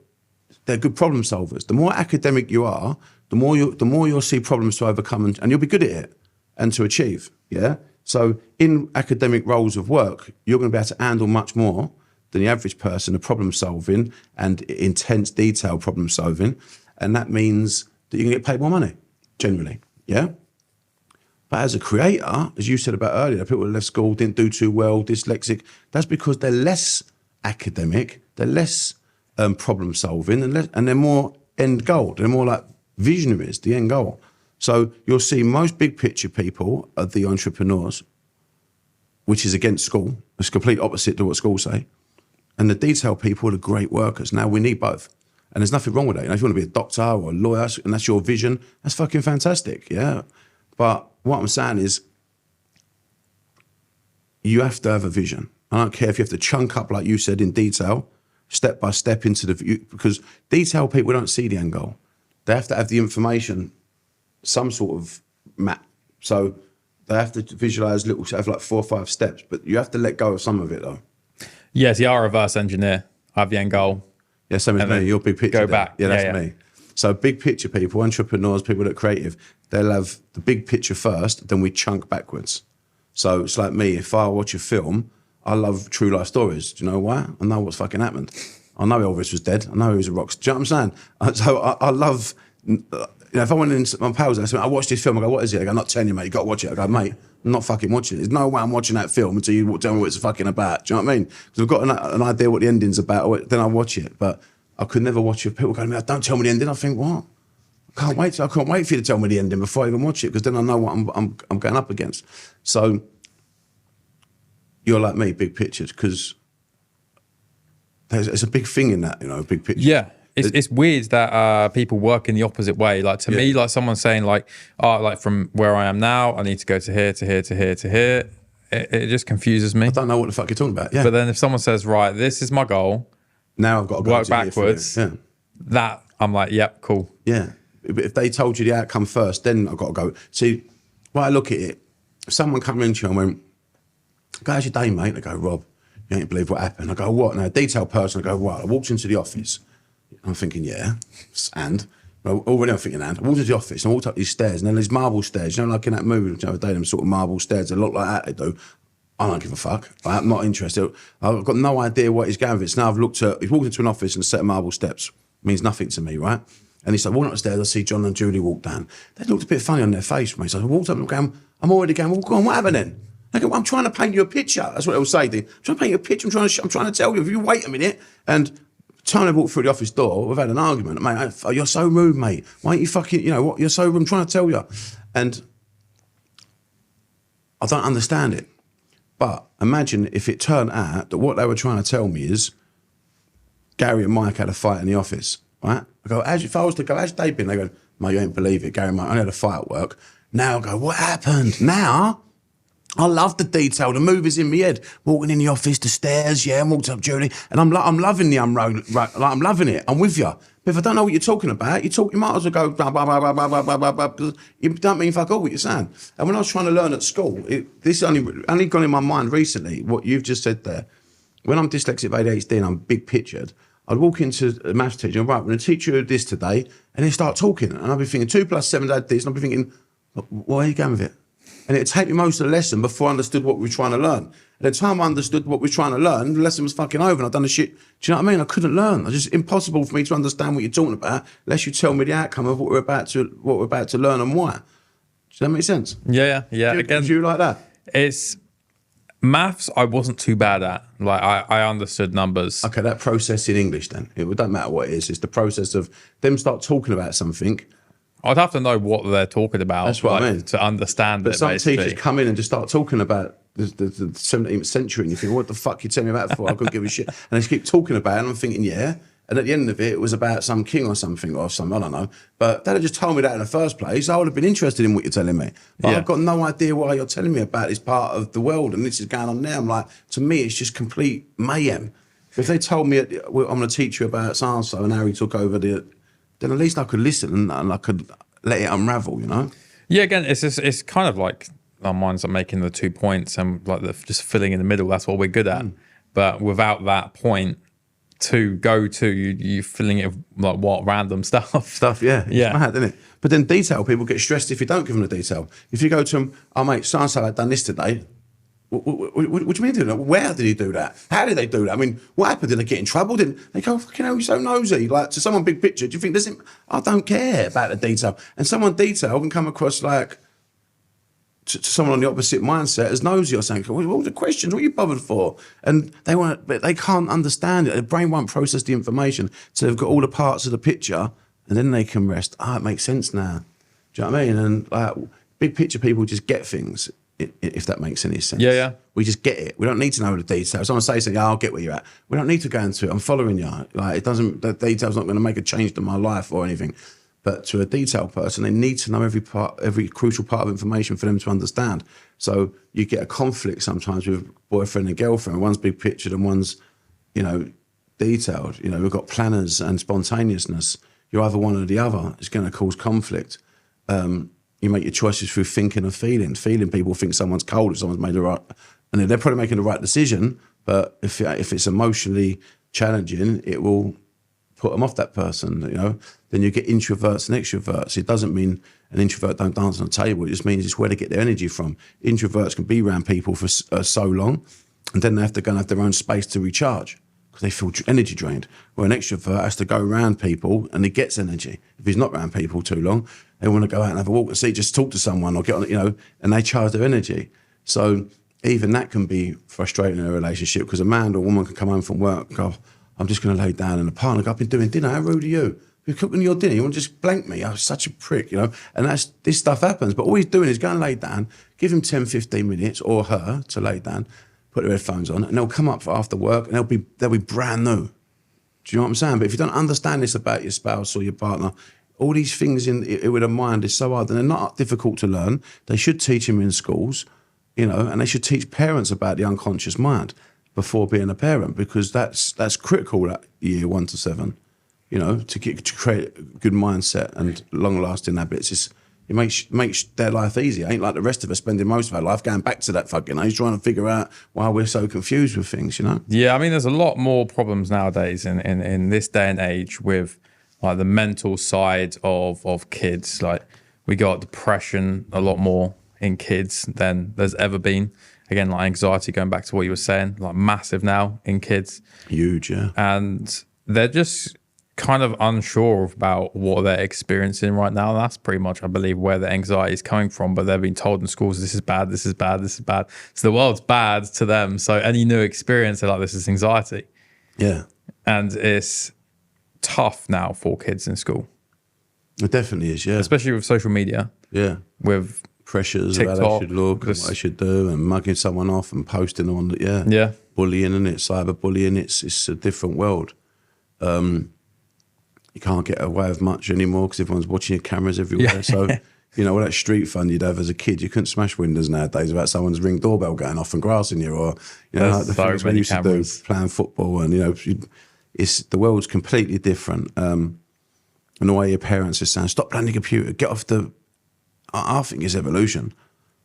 good problem solvers. The more academic you are, the more you'll see problems to overcome, and you'll be good at it and to achieve. Yeah. So in academic roles of work, you're going to be able to handle much more than the average person of problem solving and intense detailed problem solving, and that means that you can get paid more money generally. Yeah. But as a creator, as you said about earlier, people who left school, didn't do too well, dyslexic, that's because they're less academic, they're less problem solving, and they're more end goal. They're more like visionaries, the end goal. So you'll see most big picture people are the entrepreneurs, which is against school. It's complete opposite to what schools say. And the detail people are the great workers. Now we need both. And there's nothing wrong with that. You know, if you want to be a doctor or a lawyer and that's your vision, that's fucking fantastic. Yeah. But what I'm saying is you have to have a vision. I don't care if you have to chunk up, like you said, in detail, step by step into the view, because detail people don't see the end goal. They have to have the information, some sort of map. So they have to visualize have like 4 or 5 steps, but you have to let go of some of it though. Yeah, see, I'm a reverse engineer. I have the end goal. Yeah, same as me. You're big picture. Go back. Yeah, that's me. So big picture people, entrepreneurs, people that are creative, they'll have the big picture first, then we chunk backwards. So it's like me, if I watch a film, I love true life stories. Do you know why? I know what's fucking happened. I know Elvis was dead. I know he was a rock star. Do you know what I'm saying? So I love, you know, if I went into my pals and I said, I watched this film, I go, what is it? I go, I'm not telling you, mate, you got to watch it. I go, mate, I'm not fucking watching it. There's no way I'm watching that film until you tell me what it's fucking about. Do you know what I mean? Because I've got an idea what the ending's about, then I watch it. But I could never watch it. People go to me, don't tell me the ending. I think, what? I can't wait for you to tell me the ending before I even watch it, because then I know what I'm going up against. So you're like me, big pictures, because it's a big thing in that, you know, big picture. Yeah. It's weird that people work in the opposite way. Like to me, like someone saying like, oh, like from where I am now, I need to go to here, to here, to here, to here. It just confuses me. I don't know what the fuck you're talking about. Yeah. But then if someone says, right, this is my goal. Now I've got to go work backwards. Yeah. That I'm like, yep, cool. Yeah. If they told you the outcome first, then I've got to go. See, when I look at it, if someone come into you and went, how's your day, mate? They go, Rob, you ain't believe what happened. I go, what? Now, a detailed person, I go, what? I walked into the office. I'm thinking, yeah, and already I'm thinking, and I walked into the office and I walked up these stairs, and then these marble stairs, you know, like in that movie the other day, them sort of marble stairs, they look like that, they do. I don't give a fuck. I'm not interested. I've got no idea what he's going with it. So now I've looked at, he's walked into an office and a set of marble steps. Means nothing to me, right? And he's like, walking up the stairs, I see John and Julie walk down. They looked a bit funny on their face for me. So I walked up and I'm already going, well, go on, what happened then? I go, I'm trying to paint you a picture. That's what they will say. I'm trying to paint you a picture. I'm trying to tell you, if you wait a minute. And time I walked through the office door, we've had an argument. Mate, you're so rude, mate. Why ain't you fucking, you know what? You're so rude. I'm trying to tell you. And I don't understand it. But imagine if it turned out that what they were trying to tell me is Gary and Mike had a fight in the office, right? I go, if I was to go, how's your day been? They go, mate, you ain't believe it. Gary and Mike, I had a fight at work. Now I go, what happened? Now, I love the detail. The movies in my head. Walking in the office, the stairs, yeah, I walked up Julie, and I'm loving the unroad, right, like, I'm loving it. I'm with you. But if I don't know what you're talking about, you might as well go blah, blah, blah, blah, blah, blah, blah, blah, blah, because you don't mean fuck all what you're saying. And when I was trying to learn at school, this only gone in my mind recently, what you've just said there. When I'm dyslexic ADHD and I'm big pictured, I'd walk into a maths teacher and right, we're going to teach you this today, and then start talking. And I'd be thinking 2 + 7 is this, and I'd be thinking, where are you going with it? And it'd take me most of the lesson before I understood what we were trying to learn. At the time I understood what we were trying to learn, the lesson was fucking over and I'd done the shit. Do you know what I mean? I couldn't learn. It's just impossible for me to understand what you're talking about unless you tell me the outcome of what we're about to learn and why. Does that make sense? Yeah. Again, do you like that? It's maths I wasn't too bad at. Like I understood numbers. Okay, that process in English then. It doesn't matter what it is. It's the process of them start talking about something. I'd have to know what they're talking about. That's what I mean. To understand but it, some basically. teachers come in and just start talking about the 17th century and you think, what the fuck you telling me about for? I couldn't give a shit. And they just keep talking about it and I'm thinking, yeah. And at the end of it, it was about some king or something or some, I don't know. But they'd have just told me that in the first place. I would have been interested in what you're telling me. But I've got no idea why you're telling me about this part of the world and this is going on now. I'm like, to me, it's just complete mayhem. If they told me, well, I'm going to teach you about so-and-so and how he took over then at least I could listen and I could let it unravel, you know? Yeah, again, it's kind of like our minds are making the 2 points and like just filling in the middle. That's what we're good at. But without that point to go to, you're filling it with like what random stuff. Yeah. It's mad, isn't it? But then detail, people get stressed if you don't give them the detail. If you go to them, oh mate, so-and-so had done this today. What do you mean do that? Where did he do that? How did they do that? I mean, what happened? Did they get in trouble? Didn't they go, fucking hell, you're so nosy? Like, to someone big picture, do you think there's I don't care about the detail. And someone detail can come across like, to someone on the opposite mindset as nosy or something. Well, all the questions, what are you bothered for? And but they can't understand it. Their brain won't process the information. So they've got all the parts of the picture and then they can rest. It makes sense now. Do you know what I mean? And like, big picture people just get things, if that makes any sense. Yeah. We just get it. We don't need to know the details. Someone says something, I'll get where you're at. We don't need to go into it. I'm following you. Like, the detail's not going to make a change to my life or anything. But to a detailed person, they need to know every crucial part of information for them to understand. So you get a conflict sometimes with boyfriend and girlfriend. One's big pictured and one's, detailed. We've got planners and spontaneousness. You're either one or the other. It's going to cause conflict. You make your choices through thinking and feeling. Feeling, people think someone's cold if someone's made the right, and they're probably making the right decision. But if it's emotionally challenging, it will put them off that person, Then you get introverts and extroverts. It doesn't mean an introvert don't dance on a table. It just means it's where they get their energy from. Introverts can be around people for so long, and then they have to go and have their own space to recharge because they feel energy drained. Where an extrovert has to go around people and he gets energy. If he's not around people too long, they want to go out and have a walk and see, just talk to someone or get on, and they charge their energy. So even that can be frustrating in a relationship because a man or a woman can come home from work and go, I'm just going to lay down, and the partner go, I've been doing dinner, how rude are you? You're cooking your dinner, you want to just blank me? I'm such a prick, And this stuff happens. But all he's doing is go and lay down, give him 10, 15 minutes, or her, to lay down, put their headphones on, and they'll come up for after work, and they'll be brand new. Do you know what I'm saying? But if you don't understand this about your spouse or your partner, all these things with a mind is so hard, and they're not difficult to learn. They should teach them in schools, and they should teach parents about the unconscious mind before being a parent, because that's critical at year 1 to 7, to create a good mindset and long-lasting habits. It makes their life easy. It ain't like the rest of us spending most of our life going back to that fucking age, trying to figure out why we're so confused with things, Yeah, I mean, there's a lot more problems nowadays in this day and age with like the mental side of kids. Like, we got depression a lot more in kids than there's ever been. Again, like anxiety, going back to what you were saying, like massive now in kids. Huge, yeah. And they're just kind of unsure about what they're experiencing right now. And that's pretty much, I believe, where the anxiety is coming from. But they've been told in schools, this is bad, this is bad, this is bad. So the world's bad to them. So any new experience, they're like, this is anxiety. Yeah. And it's tough now for kids in school. It definitely is, yeah. Especially with social media. Yeah. With pressures TikTok, about how they should look and what they should do, and mugging someone off and posting on it. Yeah. Bullying, and cyberbullying. It's a different world. You can't get away with much anymore because everyone's watching your cameras everywhere. Yeah. So, all that street fun you'd have as a kid, you couldn't smash windows nowadays without someone's Ring doorbell going off and grassing you, or like the things we used to do, playing football, and the world's completely different. And the way your parents are saying, stop playing the computer, get off the. I think it's evolution.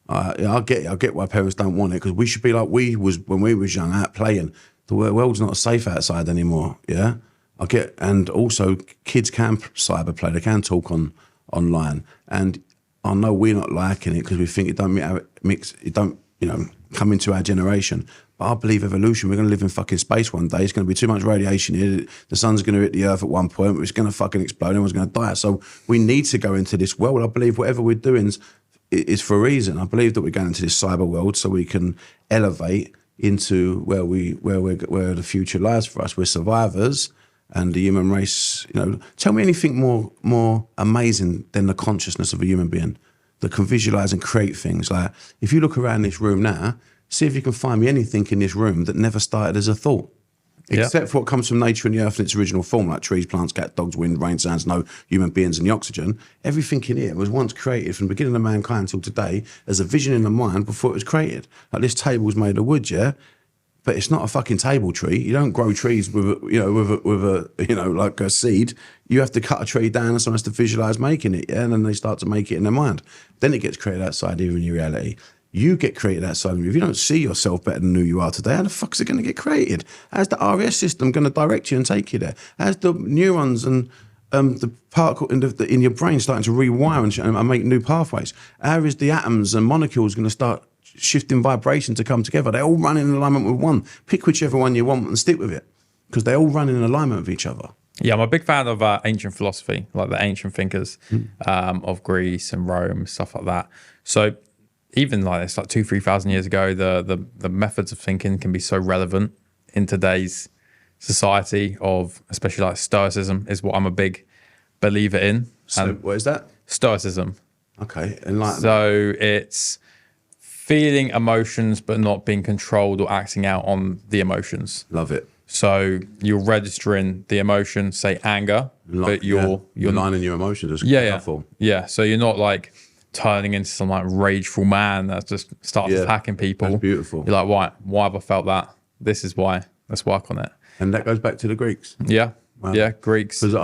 I get why parents don't want it, because we should be like we was when we was young, out playing. The world's not safe outside anymore. Yeah, and also kids can cyber play. They can talk online, and I know we're not liking it because we think it don't come into our generation. But I believe evolution. We're going to live in fucking space one day. It's going to be too much radiation here. The sun's going to hit the earth at one point. It's going to fucking explode. Everyone's going to die. So we need to go into this world. I believe whatever we're doing is for a reason. I believe that we're going into this cyber world so we can elevate into where the future lies for us. We're survivors, and the human race. Tell me anything more amazing than the consciousness of a human being that can visualize and create things. Like, if you look around this room now, see if you can find me anything in this room that never started as a thought. Except for what comes from nature and the earth in its original form, like trees, plants, cats, dogs, wind, rain, sounds, no human beings and the oxygen. Everything in here was once created from the beginning of mankind till today as a vision in the mind before it was created. Like this table was made of wood, yeah? But it's not a fucking table tree. You don't grow trees with like a seed. You have to cut a tree down and someone has to visualize making it, yeah? And then they start to make it in their mind. Then it gets created outside here in your reality. You get created outside of you. If you don't see yourself better than who you are today, how the fuck is it going to get created? How's the RS system going to direct you and take you there? How's the neurons and the particle in your brain starting to rewire and make new pathways? How is the atoms and molecules going to start shifting vibration to come together? They all run in alignment with one. Pick whichever one you want and stick with it, because they all run in alignment with each other. Yeah, I'm a big fan of ancient philosophy, like the ancient thinkers of Greece and Rome, stuff like that. So even like it's like 2,000-3,000 years ago, the methods of thinking can be so relevant in today's society of, especially like Stoicism is what I'm a big believer in. So what is that? Stoicism. Okay, enlighten. So it's feeling emotions but not being controlled or acting out on the emotions. Love it. So you're registering the emotion, say anger, but you're aligning your emotions. Yeah. So you're not like turning into some like rageful man that just starts attacking people. That's beautiful. You're like, why have I felt that? This is why. Let's work on it. And that goes back to the Greeks. Yeah. Wow. Yeah, Greeks. Because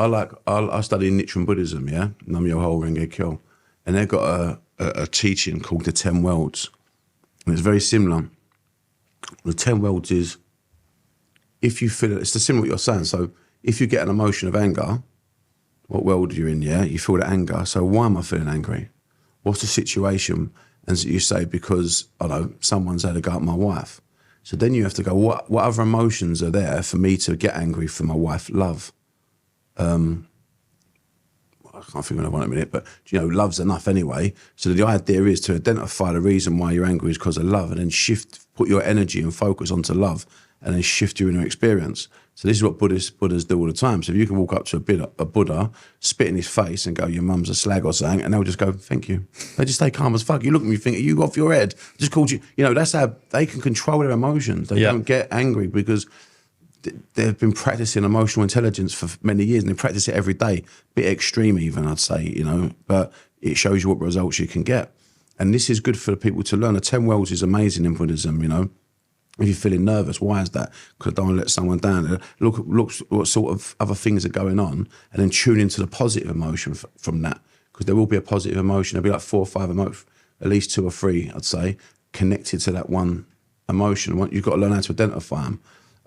I study Nichiren Buddhism, yeah, Nam-myoho Renge Kyo, and they've got a teaching called the 10 Worlds, and it's very similar. The 10 Worlds is, if you feel it's similar what you're saying. So if you get an emotion of anger, what world you're in, yeah, you feel the anger. So why am I feeling angry? What's the situation? And so you say, because, I don't know, someone's had a go at my wife. So then you have to go, what other emotions are there for me to get angry for my wife? Love. I can't think of one in a minute, but, love's enough anyway. So the idea is to identify the reason why you're angry is because of love, and then put your energy and focus onto love, and then shift your inner experience. So this is what Buddhists do all the time. So if you can walk up to a Buddha, spit in his face and go, your mum's a slag or something, and they'll just go, thank you. They just stay calm as fuck. You look at me, you think, are you off your head? Just called you. That's how they can control their emotions. They don't get angry because they've been practicing emotional intelligence for many years, and they practice it every day. Bit extreme even, I'd say, but it shows you what results you can get. And this is good for the people to learn. The 10 Worlds is amazing in Buddhism, If you're feeling nervous, why is that? Because I don't want to let someone down. Look what sort of other things are going on, and then tune into the positive emotion from that. Because there will be a positive emotion. There'll be like 4 or 5 emotions, at least 2 or 3, I'd say, connected to that one emotion. You've got to learn how to identify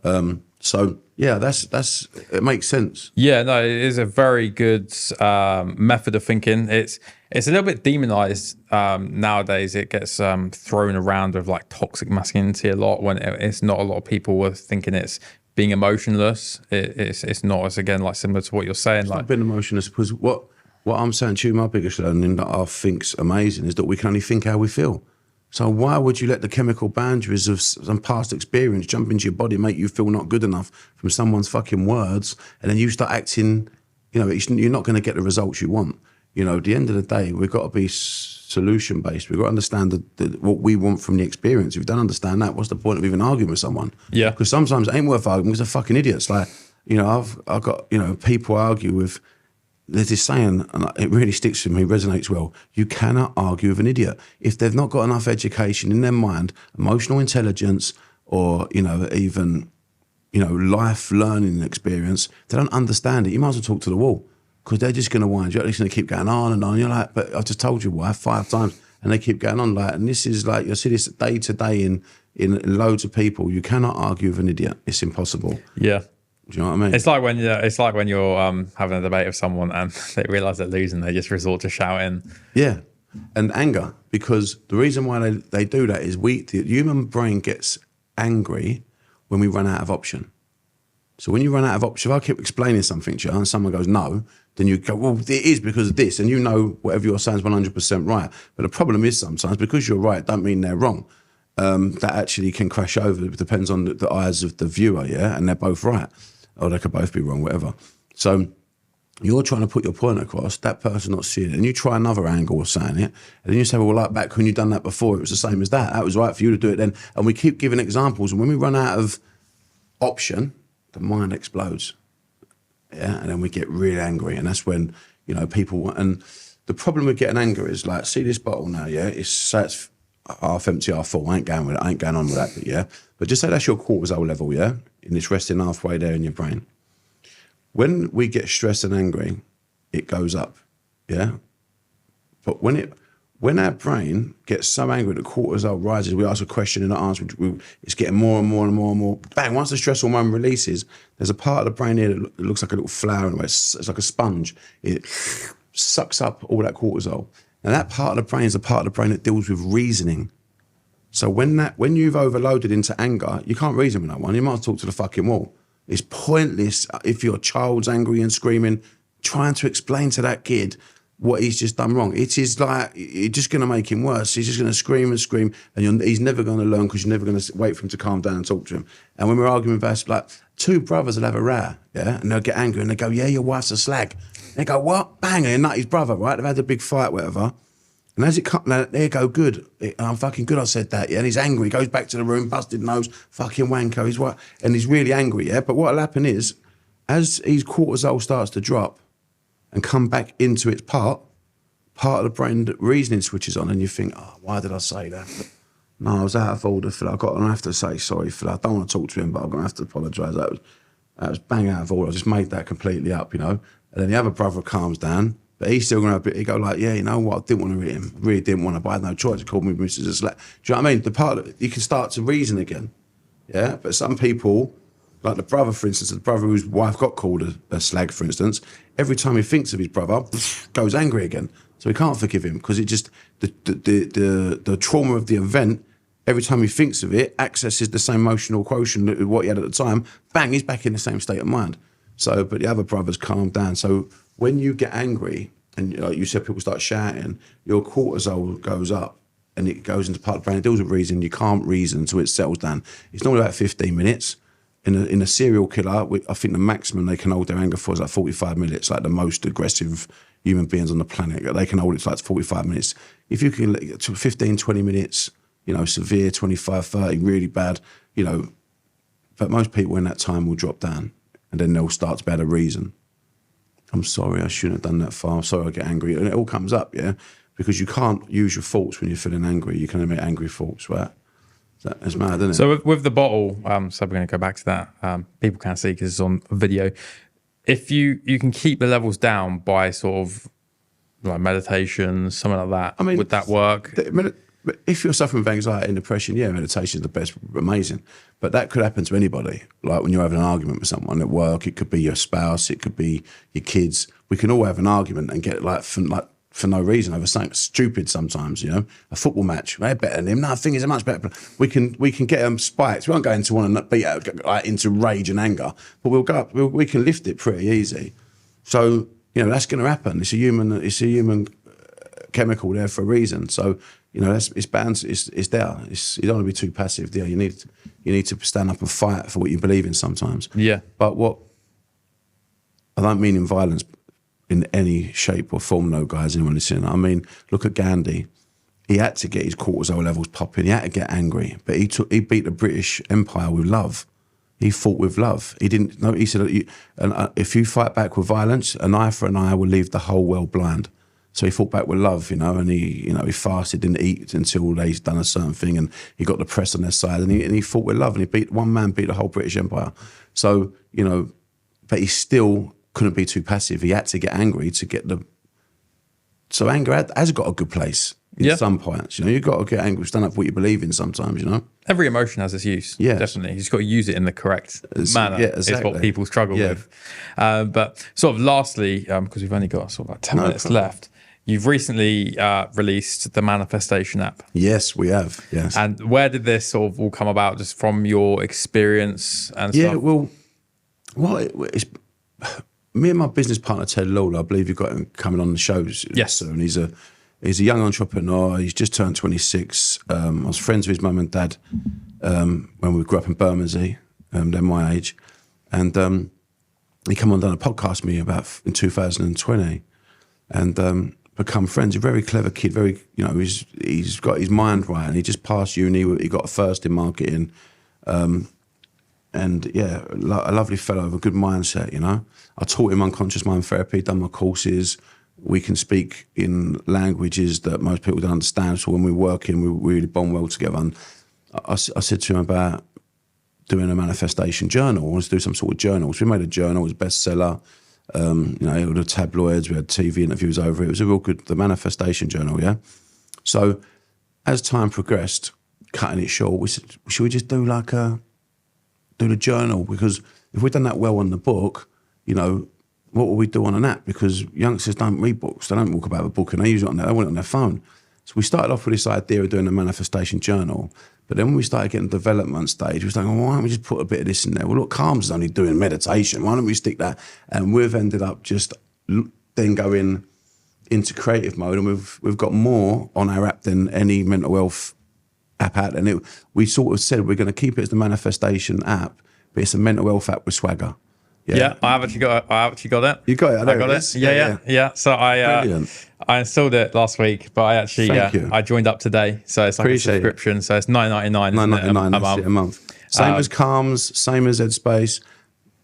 them. So yeah, that's it makes sense. Yeah, no, it is a very good method of thinking. It's a little bit demonized nowadays. It gets thrown around with like toxic masculinity a lot, when it's not. A lot of people were thinking it's being emotionless. It's not. It's again like similar to what you're saying. It's like not being emotionless, because what I'm saying to you, my biggest learning that I think's amazing is that we can only think how we feel. So why would you let the chemical boundaries of some past experience jump into your body, make you feel not good enough from someone's fucking words, and then you start acting, you're not going to get the results you want. At the end of the day, we've got to be solution-based. We've got to understand what we want from the experience. If you don't understand that, what's the point of even arguing with someone? Yeah. Because sometimes it ain't worth arguing because they're fucking idiots. Like, I've got, people argue with. There's this saying, and it really sticks with me, resonates well. You cannot argue with an idiot. If they've not got enough education in their mind, emotional intelligence, or, even, life learning experience, they don't understand it. You might as well talk to the wall, because they're just going to wind you up. They're just going to keep going on and on. You're like, but I've just told you why 5 times. And they keep going on like, and this is like, you see this day to day in loads of people. You cannot argue with an idiot. It's impossible. Yeah. Do you know what I mean? It's like when you're having a debate with someone and they realise they're losing, they just resort to shouting. Yeah, and anger, because the reason why they do that is the human brain gets angry when we run out of option. So when you run out of option, if I keep explaining something to you and someone goes no, then you go, well, it is because of this, and whatever you're saying is 100% right. But the problem is sometimes because you're right, don't mean they're wrong. That actually can crash over. It depends on the eyes of the viewer, yeah, and they're both right. Or they could both be wrong, whatever. So you're trying to put your point across, that person not seeing it, and you try another angle of saying it, and then you say, well, like back when you done that before, it was the same as that. That was right for you to do it then. And we keep giving examples, and when we run out of option, the mind explodes. Yeah, and then we get really angry, and that's when, you know, people. And the problem with getting angry is like, see this bottle now, yeah, it's half empty, half full. I ain't going with it. I ain't going on with that bit, yeah. But just say that's your cortisol level, yeah, and it's resting halfway there in your brain. When we get stressed and angry, it goes up, yeah. But when our brain gets so angry that cortisol rises, we ask a question and the answer, it's getting more and more and more and more. Bang, once the stress hormone releases, there's a part of the brain here that looks like a little flower in a way. It's like a sponge. It sucks up all that cortisol. And that part of the brain is the part of the brain that deals with reasoning. So when you've overloaded into anger, you can't reason with that one. You might talk to the fucking wall. It's pointless if your child's angry and screaming, trying to explain to that kid what he's just done wrong. It is like, you're just going to make him worse. He's just going to scream and scream, and he's never going to learn because you're never going to wait for him to calm down and talk to him. And when we're arguing about, like, two brothers will have a row, yeah, and they'll get angry and they go, yeah, your wife's a slag. And they go, what? Bang, and they nut his brother, right? They've had a big fight, whatever. And as it comes, there go, good. I'm fucking good, I said that, yeah. And he's angry, he goes back to the room, busted nose, fucking wanko, he's what? And he's really angry, yeah. But what'll happen is, as his cortisol starts to drop and come back into its part of the brain that reasoning switches on, and you think, oh, why did I say that? No, I was out of order, Phil. I'm going to have to say sorry, Phil. I don't want to talk to him, but I'm going to have to apologise. That was bang out of order. I just made that completely up, you know. And then the other brother calms down, but he's still going to he go like, yeah, you know what? I didn't want to hit him. I really didn't want to, but I had no choice. He called me Mrs. Slack. Do you know what I mean? The part of you can start to reason again, yeah. But some people, like the brother, for instance, the brother whose wife got called a slag, for instance, every time he thinks of his brother, goes angry again. So he can't forgive him because it just the trauma of the event. Every time he thinks of it, accesses the same emotional quotient that what he had at the time. Bang, he's back in the same state of mind. So, but the other brother's calmed down. So when you get angry and, like you said, people start shouting, your cortisol goes up and it goes into part of the brain. It deals with reason. You can't reason until it settles down. It's normally about 15 minutes. In a serial killer, I think the maximum they can hold their anger for is like 45 minutes, like the most aggressive human beings on the planet. They can hold it for like 45 minutes. If you can get to 15, 20 minutes, you know, severe, 25, 30, really bad, you know, but most people in that time will drop down and then they'll start to be able to reason. I'm sorry, I shouldn't have done that far. I'm sorry I get angry. And it all comes up, yeah? Because you can't use your thoughts when you're feeling angry. You can only make angry thoughts, right? It's mad, isn't it? So with the bottle, so we're going to go back to that. People can't see because it's on video. If you can keep the levels down by sort of like meditation, something like that, I mean, would that work? If you're suffering with anxiety and depression, yeah, meditation is the best, amazing. But that could happen to anybody. Like when you're having an argument with someone at work, it could be your spouse, it could be your kids. We can all have an argument and get for no reason over something stupid sometimes, you know. A football match, they're better than him. No, I think he's a much better. We can get them spiked. We won't go into one and beat out into rage and anger, but we'll go up. We can lift it pretty easy. So you know that's going to happen. It's a human chemical there for a reason. So you know it's bound. It's there. You don't want to be too passive. There, you need to stand up and fight for what you believe in sometimes. Yeah. But what I don't mean in violence in any shape or form, no, guys, anyone listening. I mean, look at Gandhi. He had to get his cortisol levels popping. He had to get angry, but he beat the British Empire with love. He fought with love. He didn't. No, he said, if you fight back with violence, an eye for an eye will leave the whole world blind. So he fought back with love, you know, and he fasted, didn't eat until they'd done a certain thing, and he got the press on their side, and he fought with love, and one man beat the whole British Empire. So you know, but he still couldn't be too passive. He had to get angry to get the. So anger has got a good place in some points. You know, you've got to get angry, stand up for what you believe in. Sometimes, you know, every emotion has its use. Yeah, definitely. You just got to use it in the correct manner. Yeah, exactly. Is what people struggle with. But sort of lastly, because we've only got sort of about 10 minutes left. You've recently released the Manifestation app. Yes, we have. Yes. And where did this sort of all come about? Just from your experience and stuff? Yeah, well, it's me and my business partner Ted Lawler. I believe you've got him coming on the shows. Yes. Soon. He's a young entrepreneur. He's just turned 26. I was friends with his mum and dad when we grew up in Bermondsey. They're my age, and he came on and done a podcast with me about in 2020, and become friends. He's a very clever kid. Very, you know, he's got his mind right, and he just passed uni. He got a first in marketing. yeah, a lovely fellow with a good mindset, you know. I taught him unconscious mind therapy, done my courses. We can speak in languages that most people don't understand. So when we're working, we really bond well together. And I said to him about doing a manifestation journal. I wanted to do some sort of journal. So we made a journal. It was a bestseller. You know, all the tabloids. We had TV interviews over it. It was a real good, the manifestation journal, yeah. So as time progressed, cutting it short, we said, should we just do the journal? Because if we'd done that well on the book, you know, what will we do on an app? Because youngsters don't read books. They don't walk about a book and they use it they want it on their phone. So we started off with this idea of doing a manifestation journal. But then when we started getting the development stage, we was like, well, why don't we just put a bit of this in there? Well, look, Calms is only doing meditation. Why don't we stick that? And we've ended up just then going into creative mode, and we've got more on our app than any mental health app out. And we sort of said we're going to keep it as the manifestation app, but it's a mental health app with swagger. Yeah, I've actually got it. You got it. I got it. Yeah. So I installed it last week, but I actually I joined up today. So it's like a subscription. So it's $9.99. $9.99 a month. Same as Calms, same as Headspace,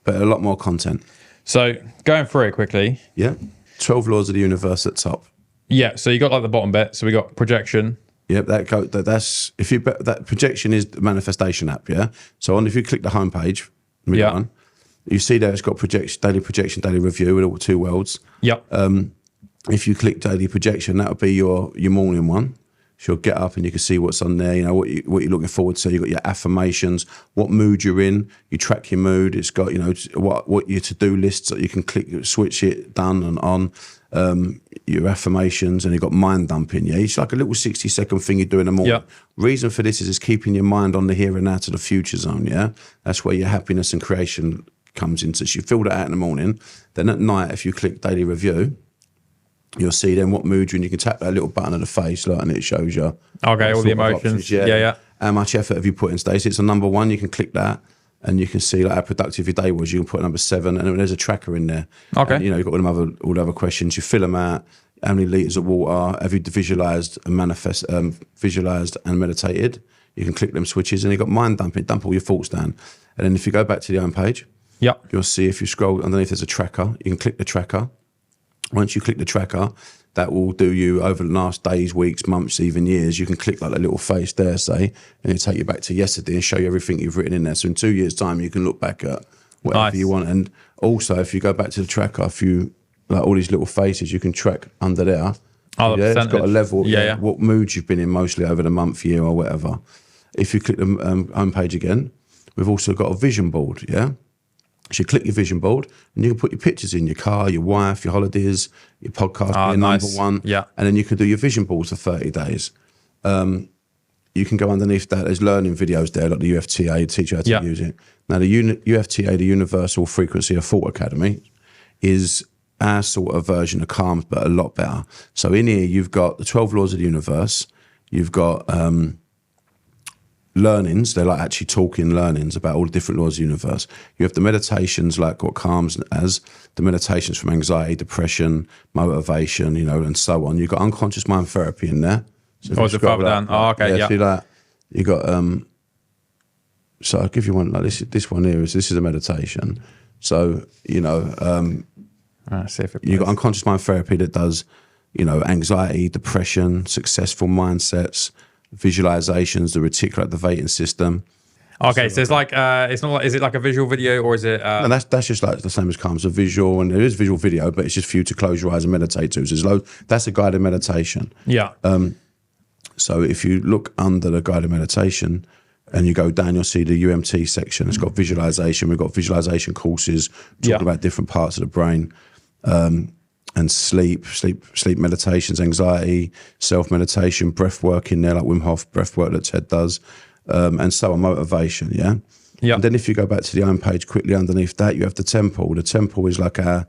but a lot more content. So going through it quickly. Yeah. 12 laws of the universe at top. Yeah. So you got like the bottom bit. So we got projection. Yep, that projection is the manifestation app. Yeah. So if you click the homepage, middle one, you see there it's got daily projection, daily review with all 2 worlds. Yep. If you click daily projection, that would be your morning one. So you'll get up and you can see what's on there. You know what you're looking forward to. You've got your affirmations, what mood you're in. You track your mood. It's got what your to-do lists. So you can switch it done and on. Your affirmations, and you've got mind dumping. Yeah, it's like a little 60-second thing you do in the morning. Yep. Reason for this is it's keeping your mind on the here and now to the future zone. Yeah, that's where your happiness and creation comes into. So you fill that out in the morning. Then at night, if you click daily review, you'll see then what mood you're in. You can tap that little button on the face, and it shows you. Okay, all the emotions. Yeah. How much effort have you put in today? So it's a number 1. You can click that, and you can see like how productive your day was. You can put number 7, and there's a tracker in there. Okay. And, you've got all the other questions. You fill them out. How many litres of water have you visualised and meditated? You can click them switches, and you've got mind dumping. Dump all your thoughts down. And then if you go back to the home page, you'll see if you scroll underneath, there's a tracker. You can click the tracker. Once you click the tracker, that will do you over the last days, weeks, months, even years. You can click like that little face there, say, and it'll take you back to yesterday and show you everything you've written in there. So in 2 years' time, you can look back at whatever you want. And also, if you go back to the tracker, if you like all these little faces, you can track under there. Oh, the it's got a level. Yeah. What moods you've been in mostly over the month, year, or whatever. If you click the home page again, we've also got a vision board. Yeah. So you click your vision board, and you can put your pictures in, your car, your wife, your holidays, your podcast, being number 1. Yeah. And then you can do your vision boards for 30 days. You can go underneath that. There's learning videos there, like the UFTA, teach you how to use it. Now, the UFTA, the Universal Frequency of Thought Academy, is our sort of version of Calms, but a lot better. So in here, you've got the 12 laws of the universe. You've got learnings. They're like actually talking learnings about all the different laws of the universe. You have the meditations, like what Calms as, the meditations from anxiety, depression, motivation, and so on. You've got unconscious mind therapy in there. So is it further down? Oh, okay, yeah. See that? You got so I'll give you one like this one here. This is a meditation. So see if you've got unconscious mind therapy that does, anxiety, depression, successful mindsets, visualizations, the reticular activating system. Okay, so it's like it's not like, is it like a visual video, or is it? No, that's just like the same as Calms, a visual, and there is visual video, but it's just for you to close your eyes and meditate to. So that's a guided meditation. Yeah. So if you look under the guided meditation and you go down, you'll see the UMT section. It's got visualization. We've got visualization courses talking about different parts of the brain, and sleep meditations, anxiety, self-meditation, breath work in there, like Wim Hof breath work that Ted does, and so on, motivation, yeah? Yeah. And then if you go back to the home page, quickly underneath that, you have the temple. The temple is like our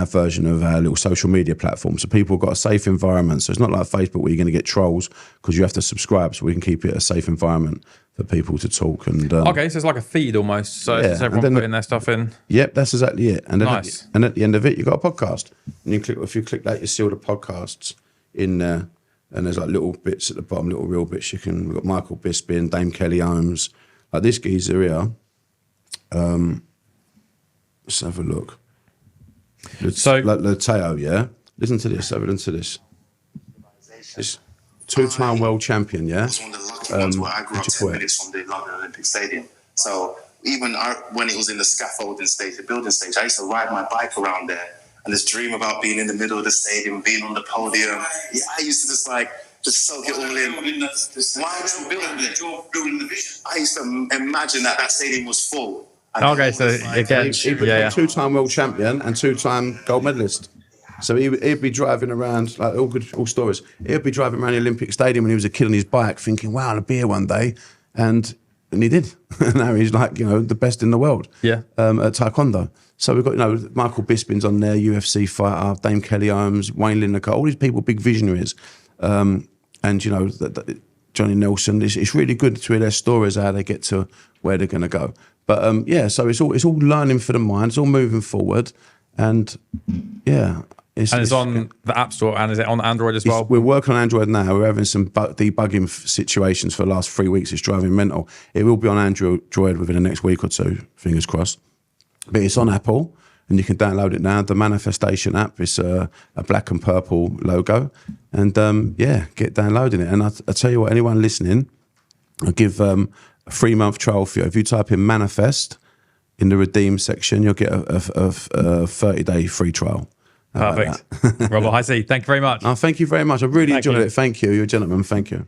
version of our little social media platform. So people have got a safe environment. So it's not like Facebook where you're going to get trolls because you have to subscribe. So we can keep it a safe environment for people to talk. And okay, so it's like a feed almost. So it's everyone putting their stuff in. Yep, that's exactly it. And then nice. At the end of it, you've got a podcast. And if you click that, you see all the podcasts in there. And there's like little bits at the bottom, little real bits. We've got Michael Bisping, Dame Kelly Holmes. Like this geezer here, Let's have a look. So, like Teo, yeah? Listen to this, have a listen to this. This two-time world champion, yeah? It was one of the lucky ones where I grew up 10 minutes from the London Olympic Stadium. So even when it was in the scaffolding stage, the building stage, I used to ride my bike around there and just dream about being in the middle of the stadium, being on the podium. Yeah, I used to just soak it all in. Why building the vision? I used to imagine that stadium was full. okay, so again, He became two-time world champion and two-time gold medalist. So he'd be driving around, like all stories. He'd be driving around the Olympic Stadium when he was a kid on his bike, thinking, "Wow, I'll be here one day," and he did. Now he's like, the best in the world. Yeah. At Taekwondo. So we've got Michael Bisping's on there, UFC fighter, Dame Kelly Holmes, Wayne Lineker, all these people, big visionaries, and Johnny Nelson. It's really good to hear their stories, how they get to where they're going to go. But so it's all learning for the mind. It's all moving forward, and yeah. It's on the App Store, and is it on Android as well? We're working on Android now. We're having some debugging situations for the last 3 weeks. It's driving mental. It will be on Android within the next week or two, fingers crossed. But it's on Apple, and you can download it now. The Manifestation app is a black and purple logo. And get downloading it. And I tell you what, anyone listening, I'll give a 3-month trial for you. If you type in Manifest in the redeem section, you'll get a 30-day free trial. Perfect. Robert Hisee, thank you very much. Thank you very much. I really enjoyed it. Thank you. You're a gentleman. Thank you.